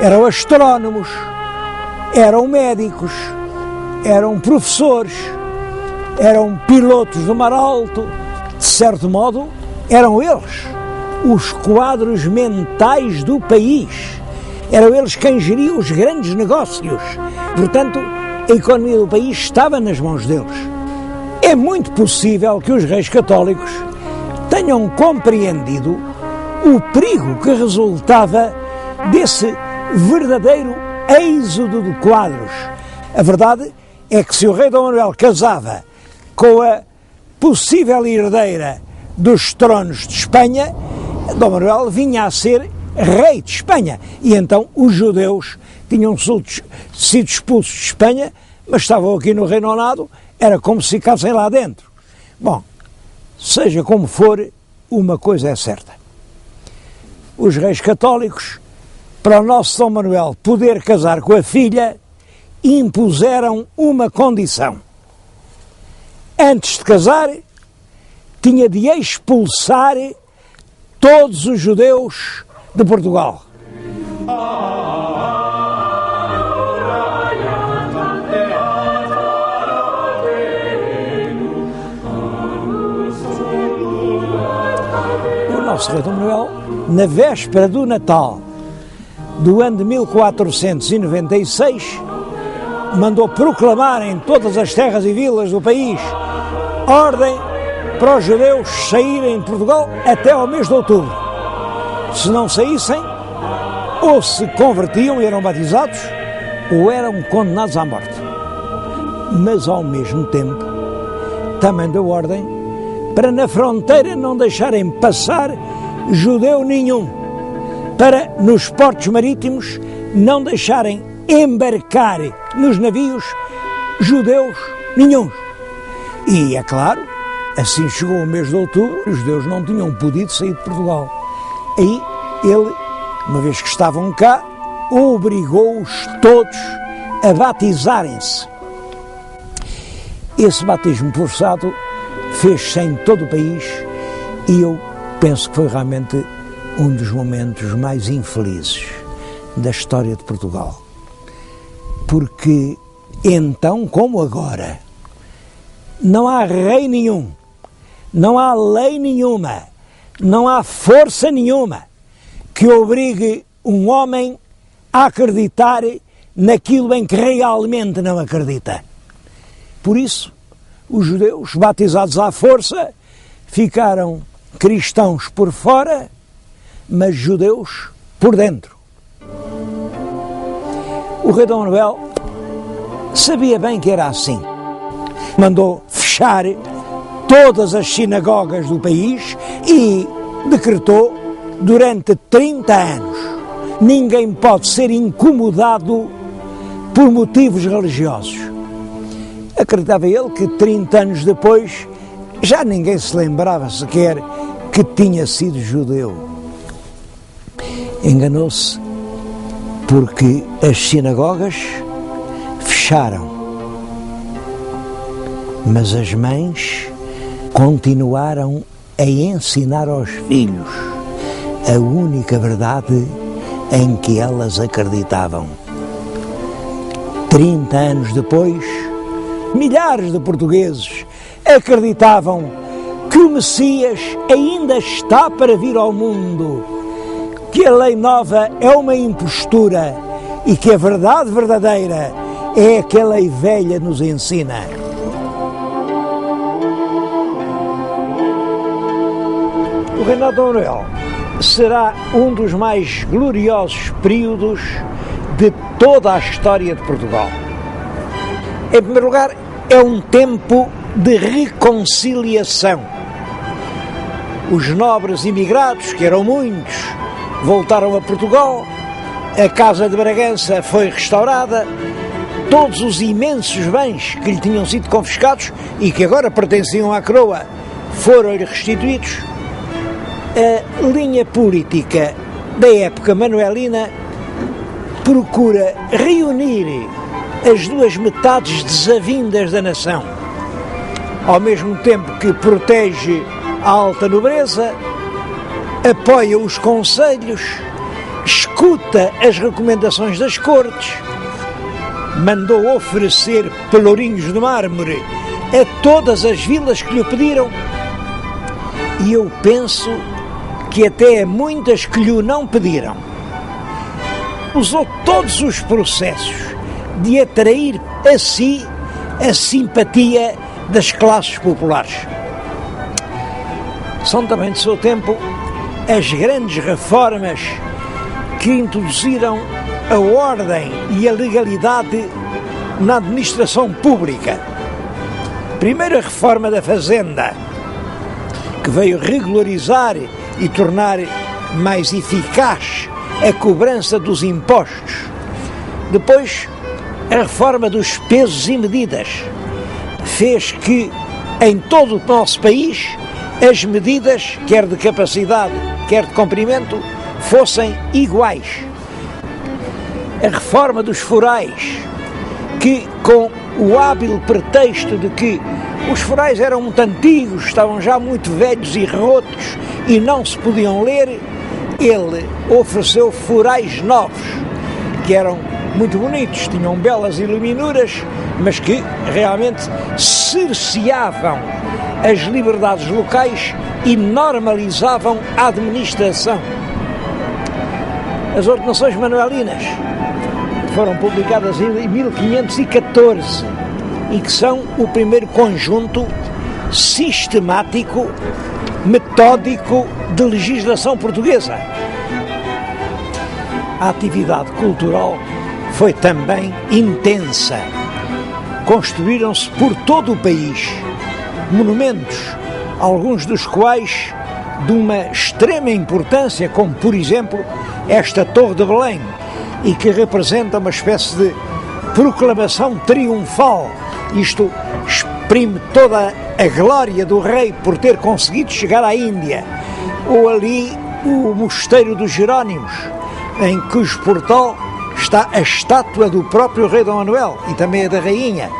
eram astrónomos, eram médicos, eram professores, eram pilotos do mar alto. De certo modo, eram eles os quadros mentais do país. Eram eles quem geriam os grandes negócios. Portanto, a economia do país estava nas mãos deles. É muito possível que os reis católicos tenham compreendido o perigo que resultava desse verdadeiro êxodo de quadros. A verdade é que se o rei Dom Manuel casava com a possível herdeira dos tronos de Espanha, Dom Manuel vinha a ser rei de Espanha. E então os judeus tinham sido expulsos de Espanha, mas estavam aqui no Reino Unido, era como se ficassem lá dentro. Bom, seja como for, uma coisa é certa. Os reis católicos, para o nosso Dom Manuel poder casar com a filha, impuseram uma condição. Antes de casar, tinha de expulsar todos os judeus de Portugal. O nosso rei Dom Manuel, na véspera do Natal do ano de 1496, mandou proclamar em todas as terras e vilas do país ordem para os judeus saírem de Portugal até ao mês de outubro. Se não saíssem, ou se convertiam e eram batizados, ou eram condenados à morte. Mas, ao mesmo tempo, também deu ordem para na fronteira não deixarem passar judeu nenhum, para nos portos marítimos não deixarem embarcar nos navios judeus nenhuns. E, é claro, assim chegou o mês de outubro, os judeus não tinham podido sair de Portugal. Aí ele, uma vez que estavam cá, obrigou-os todos a batizarem-se. Esse batismo forçado fez-se em todo o país e eu penso que foi realmente um dos momentos mais infelizes da história de Portugal. Porque então, como agora, não há rei nenhum, não há lei nenhuma, não há força nenhuma que obrigue um homem a acreditar naquilo em que realmente não acredita. Por isso, os judeus, batizados à força, ficaram cristãos por fora, mas judeus por dentro. O rei Dom Manuel sabia bem que era assim. Mandou fechar fechar todas as sinagogas do país e decretou durante 30 anos: ninguém pode ser incomodado por motivos religiosos. Acreditava ele que 30 anos depois já ninguém se lembrava sequer que tinha sido judeu. Enganou-se, porque as sinagogas fecharam, mas as mães continuaram a ensinar aos filhos a única verdade em que elas acreditavam. 30 anos depois, milhares de portugueses acreditavam que o Messias ainda está para vir ao mundo, que a lei nova é uma impostura e que a verdade verdadeira é a que a lei velha nos ensina. O reinado de Dom Manuel será um dos mais gloriosos períodos de toda a história de Portugal. Em primeiro lugar, é um tempo de reconciliação. Os nobres imigrados, que eram muitos, voltaram a Portugal, a Casa de Bragança foi restaurada, todos os imensos bens que lhe tinham sido confiscados e que agora pertenciam à coroa foram-lhe restituídos. A linha política da época manuelina procura reunir as duas metades desavindas da nação, ao mesmo tempo que protege a alta nobreza, apoia os conselhos, escuta as recomendações das cortes, mandou oferecer pelourinhos de mármore a todas as vilas que lhe pediram, e eu penso que até muitas que lhe não pediram. Usou todos os processos de atrair a si a simpatia das classes populares. São também de seu tempo as grandes reformas que introduziram a ordem e a legalidade na administração pública. Primeiro, a reforma da Fazenda, que veio regularizar e tornar mais eficaz a cobrança dos impostos. Depois, a reforma dos pesos e medidas fez que em todo o nosso país as medidas, quer de capacidade, quer de comprimento, fossem iguais. A reforma dos forais, que com o hábil pretexto de que os forais eram muito antigos, estavam já muito velhos e rotos e não se podiam ler, ele ofereceu forais novos, que eram muito bonitos, tinham belas iluminuras, mas que realmente cerceavam as liberdades locais e normalizavam a administração. As ordenações manuelinas foram publicadas em 1514 e que são o primeiro conjunto sistemático, metódico de legislação portuguesa. A atividade cultural foi também intensa. Construíram-se por todo o país monumentos, alguns dos quais de uma extrema importância, como por exemplo esta Torre de Belém, e que representa uma espécie de proclamação triunfal. Isto exprime toda a glória do rei por ter conseguido chegar à Índia. Ou ali o Mosteiro dos Jerónimos, em cujo portal está a estátua do próprio rei Dom Manuel e também a da rainha.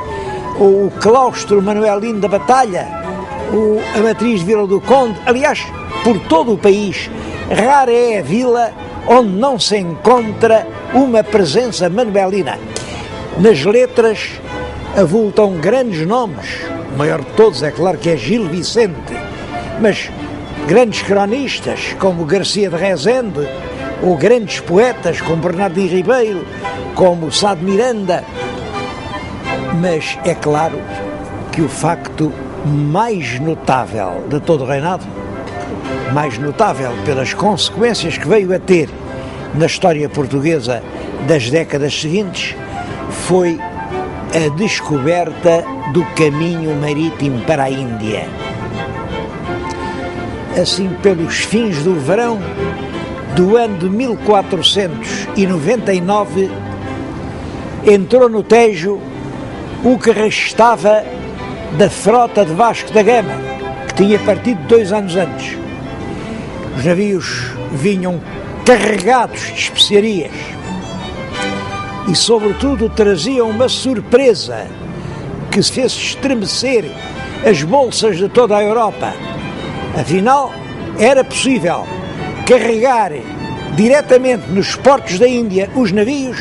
Ou o claustro manuelino da Batalha, a matriz de Vila do Conde. Aliás, por todo o país, rara é a vila onde não se encontra uma presença manuelina. Nas letras avultam grandes nomes, o maior de todos é claro que é Gil Vicente, mas grandes cronistas como Garcia de Rezende, ou grandes poetas como Bernardino Ribeiro, como Sá de Miranda. Mas é claro que o facto mais notável de todo o reinado, mais notável pelas consequências que veio a ter na história portuguesa das décadas seguintes, foi a descoberta do caminho marítimo para a Índia. Assim, pelos fins do verão do ano de 1499, entrou no Tejo o que restava da frota de Vasco da Gama, que tinha partido 2 anos antes. Os navios vinham carregados de especiarias e, sobretudo, traziam uma surpresa que se fez estremecer as bolsas de toda a Europa. Afinal, era possível carregar diretamente nos portos da Índia os navios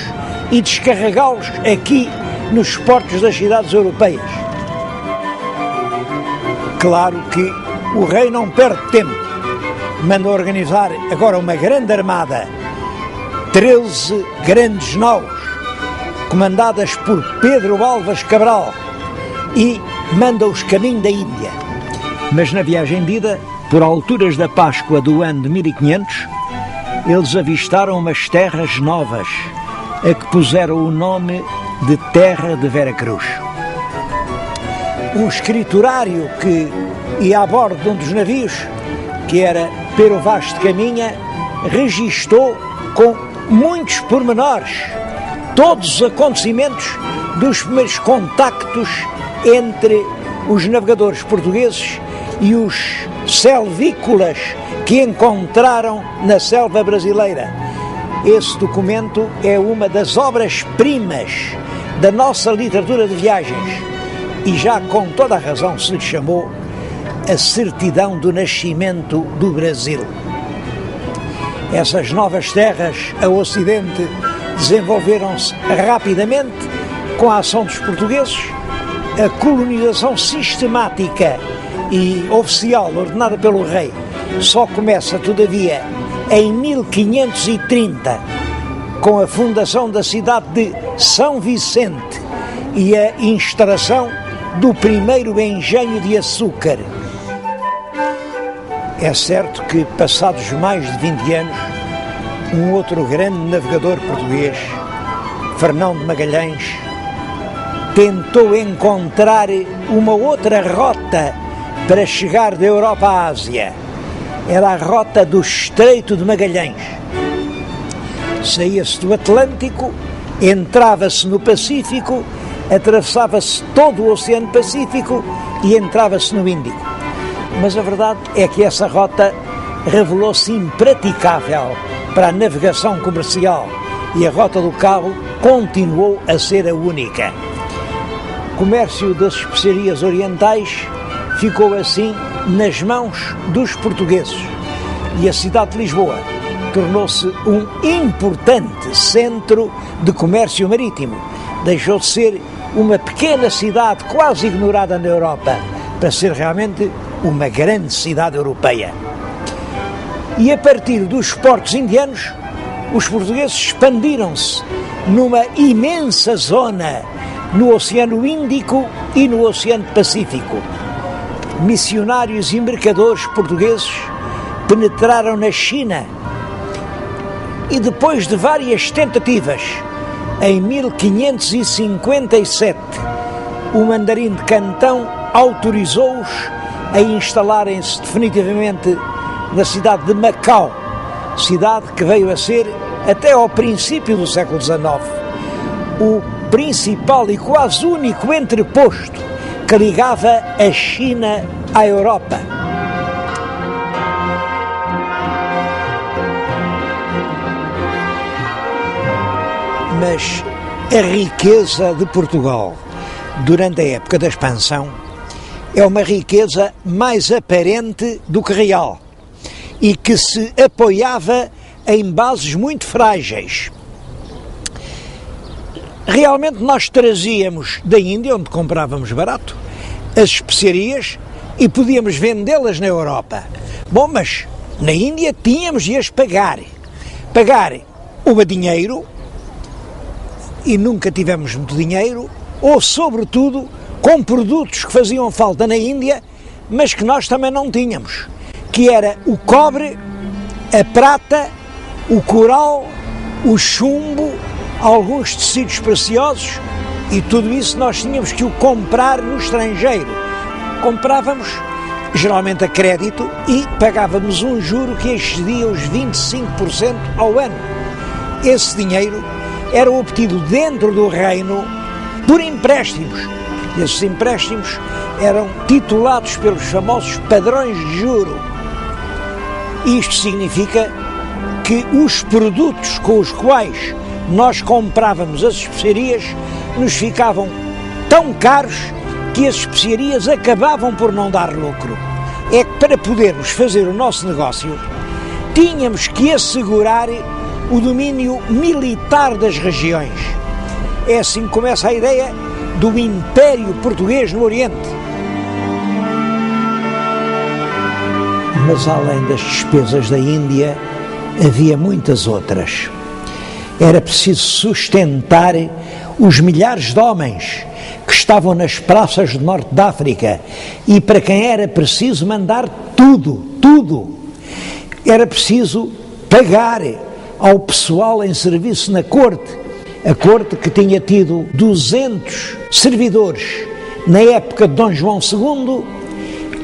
e descarregá-los aqui nos portos das cidades europeias. Claro que o rei não perde tempo. Manda organizar agora uma grande armada, 13 grandes naus, comandadas por Pedro Álvares Cabral, e manda-os caminho da Índia. Mas na viagem de ida, por alturas da Páscoa do ano de 1500, eles avistaram umas terras novas, a que puseram o nome de Terra de Veracruz. Um escriturário que ia a bordo de um dos navios, que era Pero Vaz de Caminha, registou com muitos pormenores todos os acontecimentos dos primeiros contactos entre os navegadores portugueses e os selvícolas que encontraram na selva brasileira. Esse documento é uma das obras-primas da nossa literatura de viagens e já com toda a razão se lhe chamou a certidão do nascimento do Brasil. Essas novas terras a ocidente desenvolveram-se rapidamente com a ação dos portugueses. A colonização sistemática e oficial ordenada pelo rei só começa, todavia, em 1530, com a fundação da cidade de São Vicente e a instalação do primeiro engenho de açúcar. É certo que, passados mais de 20 anos, um outro grande navegador português, Fernão de Magalhães, tentou encontrar uma outra rota para chegar da Europa à Ásia. Era a rota do Estreito de Magalhães. Saía-se do Atlântico, entrava-se no Pacífico, atravessava-se todo o Oceano Pacífico e entrava-se no Índico. Mas a verdade é que essa rota revelou-se impraticável para a navegação comercial e a Rota do Cabo continuou a ser a única. O comércio das especiarias orientais ficou assim nas mãos dos portugueses e a cidade de Lisboa tornou-se um importante centro de comércio marítimo. Deixou de ser uma pequena cidade quase ignorada na Europa para ser realmente uma grande cidade europeia. E a partir dos portos indianos, os portugueses expandiram-se numa imensa zona no Oceano Índico e no Oceano Pacífico. Missionários e mercadores portugueses penetraram na China e, depois de várias tentativas, em 1557, o mandarim de Cantão autorizou-os a instalarem-se definitivamente na cidade de Macau, cidade que veio a ser, até ao princípio do século XIX, o principal e quase único entreposto que ligava a China à Europa. Mas a riqueza de Portugal durante a época da expansão é uma riqueza mais aparente do que real e que se apoiava em bases muito frágeis. Realmente nós trazíamos da Índia, onde comprávamos barato, as especiarias e podíamos vendê-las na Europa. Bom, mas na Índia tínhamos de as pagar o dinheiro, e nunca tivemos muito dinheiro, ou sobretudo com produtos que faziam falta na Índia, mas que nós também não tínhamos, que era o cobre, a prata, o coral, o chumbo, alguns tecidos preciosos E tudo isso nós tínhamos que o comprar no estrangeiro. Comprávamos geralmente a crédito e pagávamos um juro que excedia os 25% ao ano. Esse dinheiro era obtido dentro do reino por empréstimos. Esses empréstimos eram titulados pelos famosos padrões de juro. Isto significa que os produtos com os quais nós comprávamos as especiarias nos ficavam tão caros que as especiarias acabavam por não dar lucro. É que para podermos fazer o nosso negócio, tínhamos que assegurar o domínio militar das regiões. É assim que começa a ideia do Império Português no Oriente. Mas além das despesas da Índia, havia muitas outras. Era preciso sustentar os milhares de homens que estavam nas praças do norte da África e para quem era preciso mandar tudo. Era preciso pagar ao pessoal em serviço na corte. A corte que tinha tido 200 servidores na época de Dom João II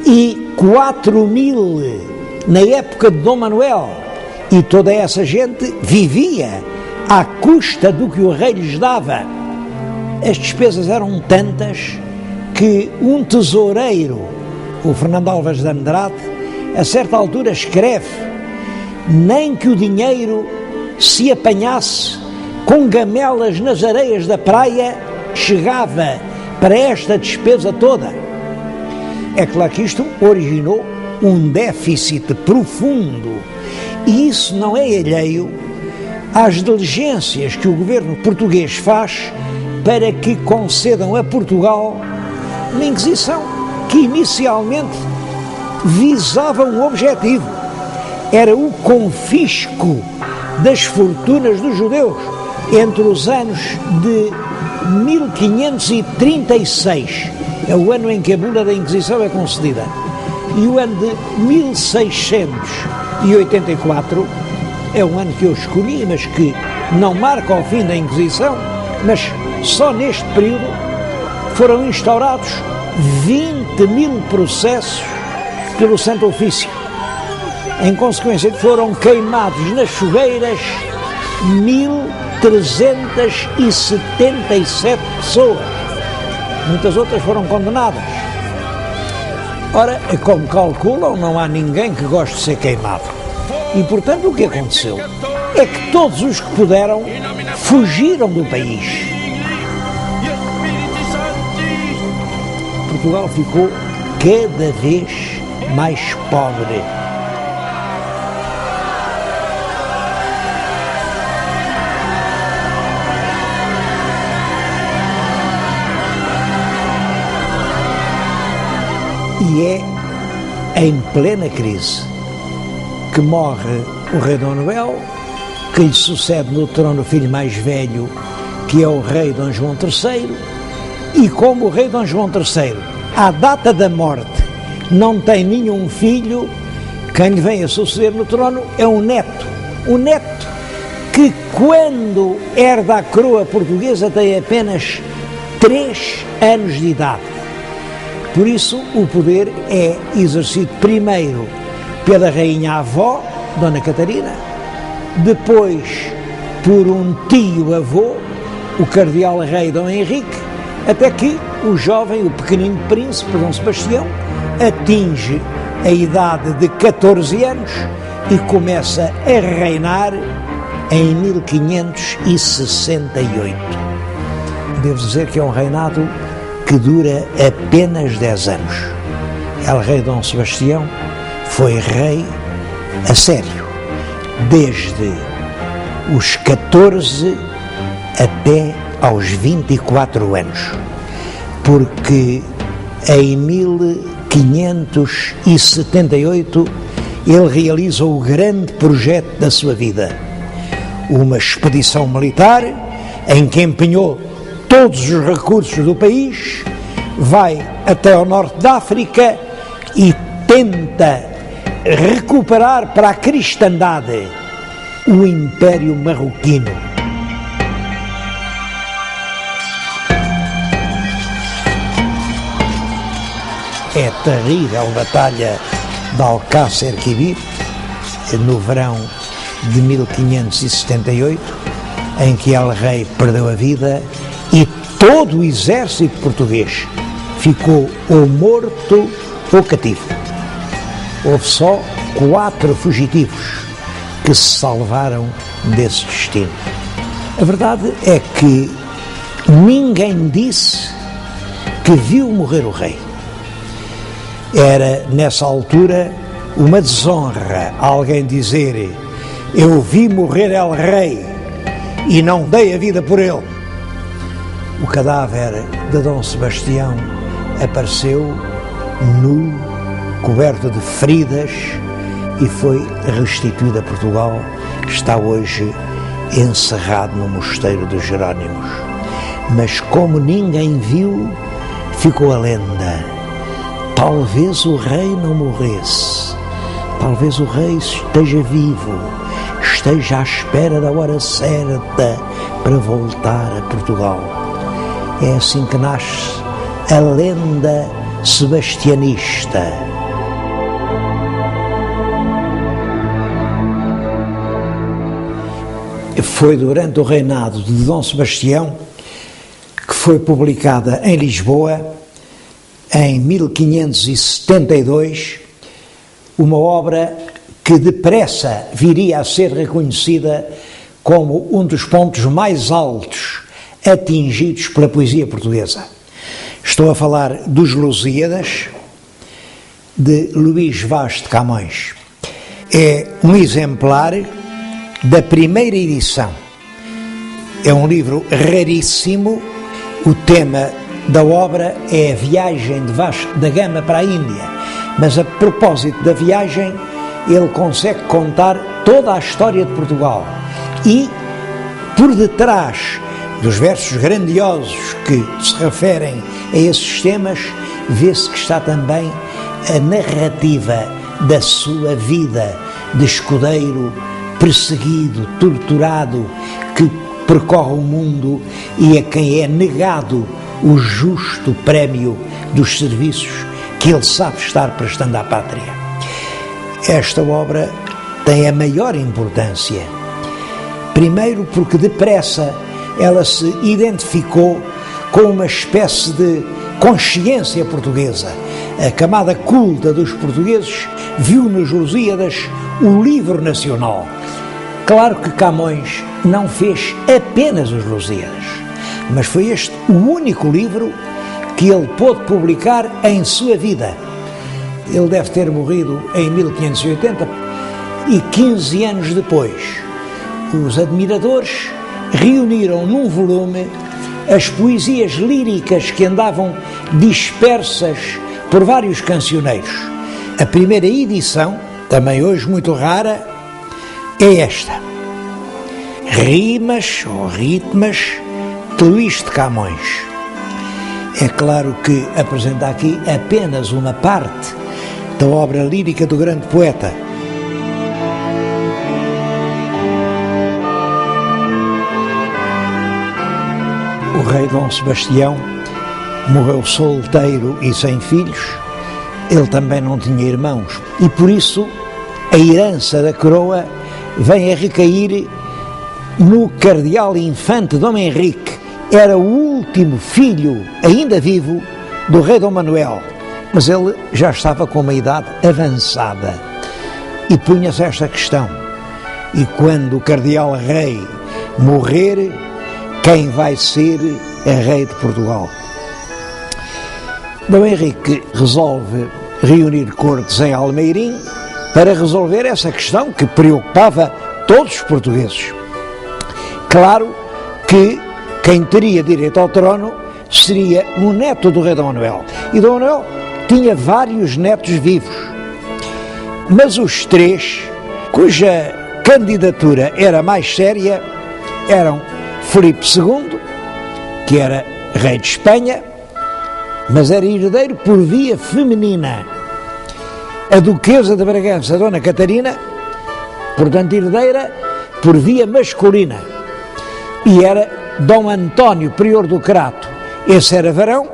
e 4.000 na época de Dom Manuel. E toda essa gente vivia à custa do que o rei lhes dava. As despesas eram tantas que um tesoureiro, o Fernando Alves de Andrade, a certa altura escreve: nem que o dinheiro se apanhasse com gamelas nas areias da praia chegava para esta despesa toda. É claro que isto originou um déficit profundo, e isso não é alheio às diligências que o governo português faz para que concedam a Portugal uma Inquisição que inicialmente visava um objetivo: era o confisco das fortunas dos judeus entre os anos de 1536, é o ano em que a bula da Inquisição é concedida, e o ano de 1684 é um ano que eu escolhi, mas que não marca o fim da Inquisição, mas só neste período foram instaurados 20.000 processos pelo Santo Ofício. Em consequência, foram queimados nas fogueiras 1.377 pessoas. Muitas outras foram condenadas. Ora, como calculam, não há ninguém que goste de ser queimado. E, portanto, o que aconteceu é que todos os que puderam fugiram do país. Portugal ficou cada vez mais pobre. E é em plena crise que morre o rei Dom Manuel, que lhe sucede no trono o filho mais velho, que é o rei Dom João III, e como o rei Dom João III, à data da morte, não tem nenhum filho, quem lhe vem a suceder no trono é um neto que, quando herda a coroa portuguesa, tem apenas 3 anos de idade. Por isso, o poder é exercido primeiro pela rainha-avó, Dona Catarina, depois por um tio-avô, o cardeal-rei Dom Henrique, até que o jovem, o pequenino príncipe, Dom Sebastião, atinge a idade de 14 anos e começa a reinar em 1568. Devo dizer que é um reinado que dura apenas 10 anos. El Rei Dom Sebastião foi rei a sério, desde os 14 até aos 24 anos, porque em 1578 ele realiza o grande projeto da sua vida, uma expedição militar em que empenhou todos os recursos do país, vai até ao norte da África e tenta recuperar para a cristandade o Império Marroquino. é a terrível batalha de Alcácer Quibir, no verão de 1578, em que El Rei perdeu a vida e todo o exército português ficou ou morto ou cativo. Houve só 4 fugitivos que se salvaram desse destino. A verdade é que ninguém disse que viu morrer o rei. Era, nessa altura, uma desonra alguém dizer: eu vi morrer El Rei e não dei a vida por ele. O cadáver de Dom Sebastião apareceu nu, coberto de feridas, e foi restituído a Portugal. Está hoje encerrado no mosteiro dos Jerónimos. Mas como ninguém viu, ficou a lenda: talvez o rei não morresse, talvez o rei esteja vivo, esteja à espera da hora certa para voltar a Portugal. É assim que nasce a lenda sebastianista. Foi durante o reinado de Dom Sebastião que foi publicada em Lisboa, em 1572, uma obra que depressa viria a ser reconhecida como um dos pontos mais altos atingidos pela poesia portuguesa. Estou a falar dos Lusíadas, de Luís Vaz de Camões. É um exemplar da primeira edição. É um livro raríssimo. O tema da obra é a viagem de Vasco da Gama para a Índia, mas a propósito da viagem ele consegue contar toda a história de Portugal, e por detrás dos versos grandiosos que se referem a esses temas vê-se que está também a narrativa da sua vida de escudeiro perseguido, torturado, que percorre o mundo e a quem é negado o justo prémio dos serviços que ele sabe estar prestando à pátria. Esta obra tem a maior importância. Primeiro porque depressa ela se identificou com uma espécie de consciência portuguesa. A camada culta dos portugueses viu nos Lusíadas o livro nacional. Claro que Camões não fez apenas os Lusíadas, mas foi este o único livro que ele pôde publicar em sua vida. Ele deve ter morrido em 1580 e 15 anos depois, os admiradores reuniram num volume as poesias líricas que andavam dispersas por vários cancioneiros. A primeira edição, também hoje muito rara, é esta: Rimas ou Ritmas de Luís de Camões. É claro que apresenta aqui apenas uma parte da obra lírica do grande poeta. O rei Dom Sebastião morreu solteiro e sem filhos. Ele também não tinha irmãos e por isso a herança da coroa vem a recair no cardeal infante Dom Henrique. Era o último filho ainda vivo do rei Dom Manuel, mas ele já estava com uma idade avançada e punha-se esta questão: e quando o cardeal rei morrer, quem vai ser a rei de Portugal? Dom Henrique resolve reunir cortes em Almeirim para resolver essa questão que preocupava todos os portugueses. Claro que quem teria direito ao trono seria um neto do rei Dom Manuel. E Dom Manuel tinha vários netos vivos, mas os 3 cuja candidatura era mais séria eram Filipe II, que era rei de Espanha, mas era herdeiro por via feminina, a duquesa de Bragança, Dona Catarina, portanto herdeira por via masculina, e era Dom António, prior do Crato. Esse era varão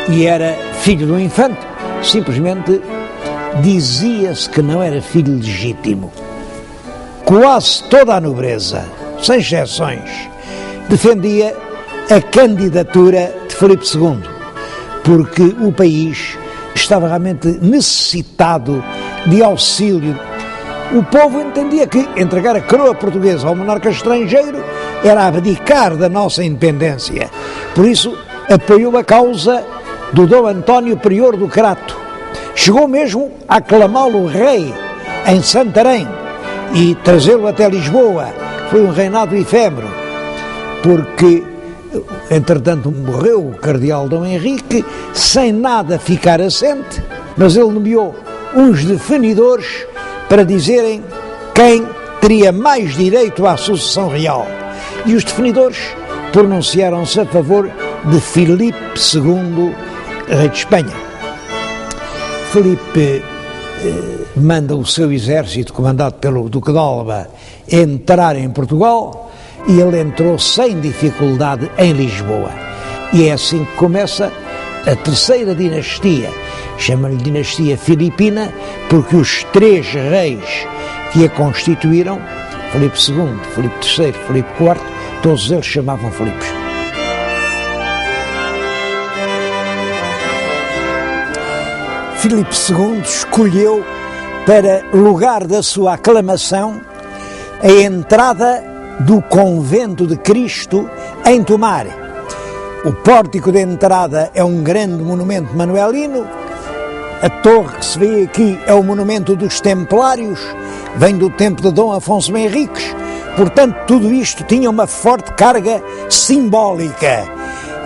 e era filho do infante, simplesmente dizia-se que não era filho legítimo. Quase toda a nobreza, sem exceções, defendia a candidatura de Filipe II, porque o país estava realmente necessitado de auxílio. O povo entendia que entregar a coroa portuguesa ao monarca estrangeiro era abdicar da nossa independência. Por isso, apoiou a causa do Dom António Prior do Crato. Chegou mesmo a aclamá-lo rei em Santarém e trazê-lo até Lisboa. Foi um reinado efêmero, porque, entretanto, morreu o cardeal Dom Henrique, sem nada ficar assente, mas ele nomeou uns defendidores para dizerem quem teria mais direito à sucessão real. E os defendidores pronunciaram-se a favor de Filipe II, rei de Espanha. Filipe manda o seu exército, comandado pelo Duque de Alba, entrar em Portugal, e ele entrou sem dificuldade em Lisboa. E é assim que começa a terceira dinastia. Chama-lhe dinastia filipina, porque os três reis que a constituíram, Filipe II, Filipe III, Filipe IV, todos eles chamavam Filipes. Filipe II escolheu para lugar da sua aclamação a entrada do Convento de Cristo em Tomar. O pórtico de entrada é um grande monumento manuelino. A torre que se vê aqui é o monumento dos Templários, vem do tempo de Dom Afonso Henriques. Portanto, tudo isto tinha uma forte carga simbólica.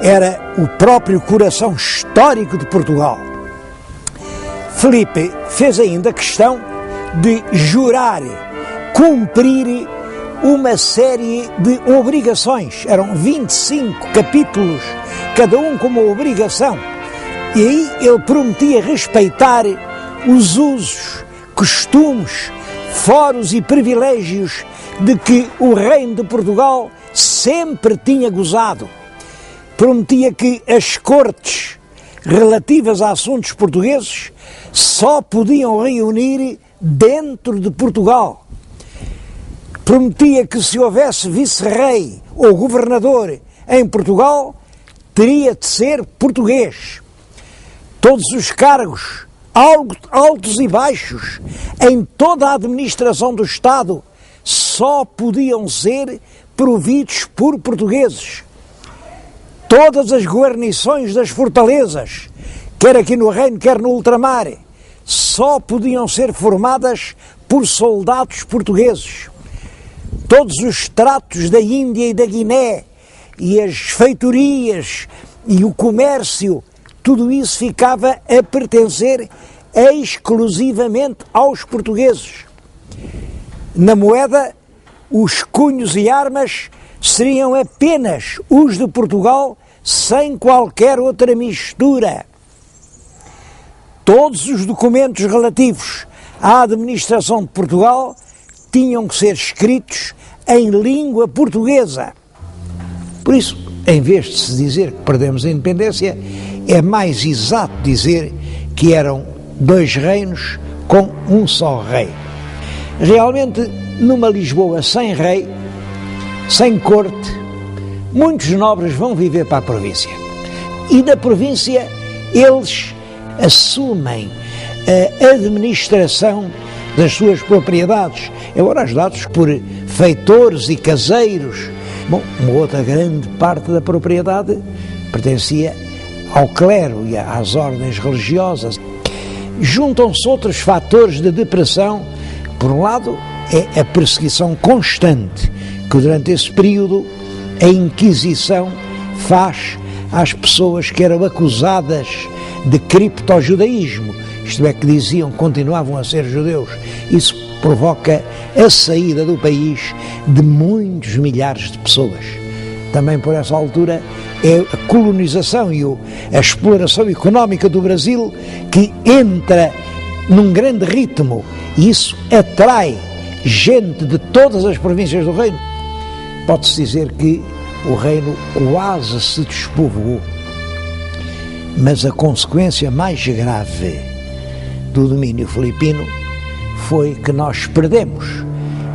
Era o próprio coração histórico de Portugal. Filipe fez ainda questão de jurar, cumprir uma série de obrigações. Eram 25 capítulos, cada um com uma obrigação. E aí ele prometia respeitar os usos, costumes, foros e privilégios de que o reino de Portugal sempre tinha gozado. Prometia que as cortes relativas a assuntos portugueses só podiam reunir dentro de Portugal. Prometia que se houvesse vice-rei ou governador em Portugal, teria de ser português. Todos os cargos, altos e baixos, em toda a administração do Estado, só podiam ser providos por portugueses. Todas as guarnições das fortalezas, quer aqui no Reino, quer no ultramar, só podiam ser formadas por soldados portugueses. Todos os tratos da Índia e da Guiné, e as feitorias, e o comércio, tudo isso ficava a pertencer exclusivamente aos portugueses. Na moeda, os cunhos e armas seriam apenas os de Portugal, sem qualquer outra mistura. Todos os documentos relativos à administração de Portugal tinham que ser escritos em língua portuguesa. Por isso, em vez de se dizer que perdemos a independência, é mais exato dizer que eram dois reinos com um só rei. Realmente, numa Lisboa sem rei, sem corte, muitos nobres vão viver para a província. E da província eles assumem a administração das suas propriedades, agora ajudados por feitores e caseiros. Bom, uma outra grande parte da propriedade pertencia ao clero e às ordens religiosas. Juntam-se outros fatores de depressão. Por um lado, é a perseguição constante que durante esse período a Inquisição faz às pessoas que eram acusadas de criptojudaísmo, isto é, que diziam que continuavam a ser judeus. Isso provoca a saída do país de muitos milhares de pessoas. Também por essa altura é a colonização e a exploração económica do Brasil que entra num grande ritmo, e isso atrai gente de todas as províncias do reino. Pode-se dizer que o reino quase se despovoou. Mas a consequência mais grave do domínio filipino foi que nós perdemos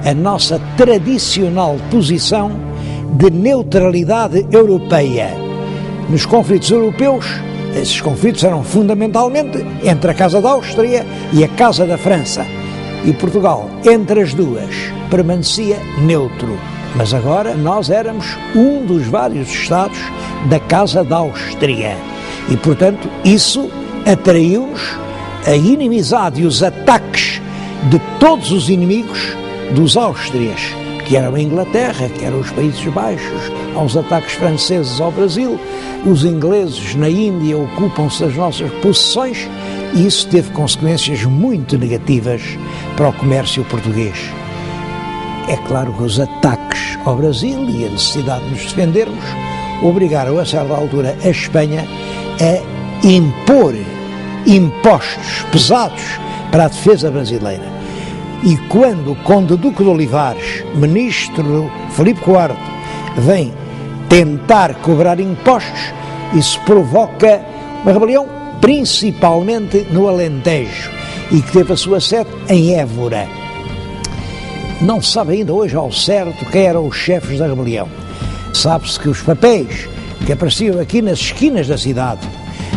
a nossa tradicional posição de neutralidade europeia. Nos conflitos europeus, esses conflitos eram fundamentalmente entre a Casa da Áustria e a Casa da França. E Portugal, entre as duas, permanecia neutro. Mas agora nós éramos um dos vários Estados da Casa da Áustria. E, portanto, isso atraiu-nos a inimizade e os ataques de todos os inimigos dos Áustrias, que eram a Inglaterra, que eram os Países Baixos, aos ataques franceses ao Brasil. Os ingleses na Índia ocupam-se das nossas possessões e isso teve consequências muito negativas para o comércio português. É claro que os ataques ao Brasil e a necessidade de nos defendermos obrigaram a certa altura a Espanha a impor impostos pesados para a defesa brasileira. E quando o Conde Duque de Olivares, ministro Filipe IV, vem tentar cobrar impostos, isso provoca uma rebelião, principalmente no Alentejo, e que teve a sua sede em Évora. Não se sabe ainda hoje ao certo quem eram os chefes da rebelião. Sabe-se que os papéis que apareciam aqui nas esquinas da cidade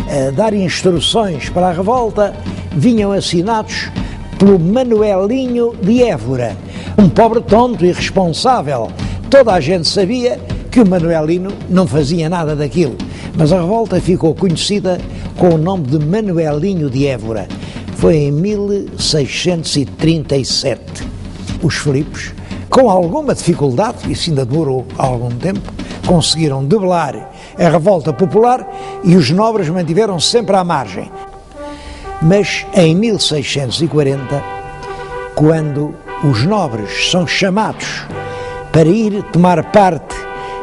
a dar instruções para a revolta vinham assinados pelo Manuelinho de Évora, um pobre tonto irresponsável. Toda a gente sabia que o Manuelino não fazia nada daquilo, mas a revolta ficou conhecida com o nome de Manuelinho de Évora. Foi em 1637. Os Filipos, com alguma dificuldade, isso ainda demorou algum tempo, conseguiram debelar a revolta popular e os nobres mantiveram-se sempre à margem. Mas em 1640, quando os nobres são chamados para ir tomar parte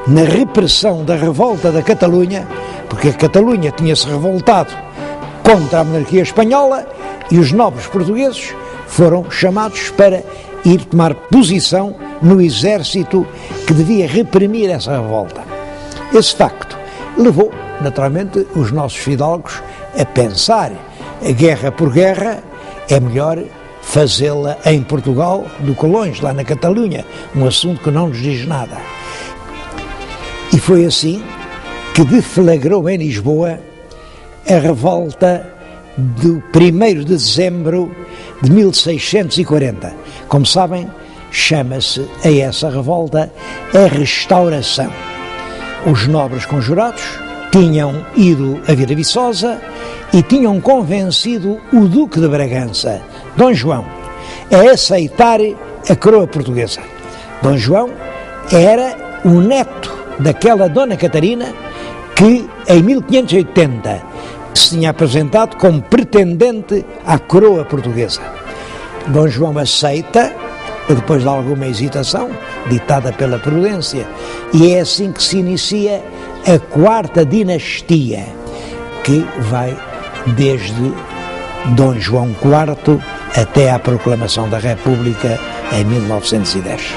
na repressão da revolta da Catalunha, porque a Catalunha tinha-se revoltado contra a monarquia espanhola e os nobres portugueses foram chamados para ir tomar posição no exército que devia reprimir essa revolta. Esse facto levou, naturalmente, os nossos fidalgos a pensar: a guerra por guerra é melhor fazê-la em Portugal do que longe, lá na Catalunha, um assunto que não nos diz nada. E foi assim que deflagrou em Lisboa a revolta do 1º de dezembro de 1640. Como sabem, chama-se a essa revolta a Restauração. Os nobres conjurados tinham ido a Vila Viçosa e tinham convencido o Duque de Bragança, Dom João, a aceitar a coroa portuguesa. Dom João era o neto daquela Dona Catarina que, em 1580, se tinha apresentado como pretendente à coroa portuguesa. Dom João aceita, depois de alguma hesitação, ditada pela prudência, e é assim que se inicia a 4ª dinastia, que vai desde Dom João IV até à proclamação da República em 1910.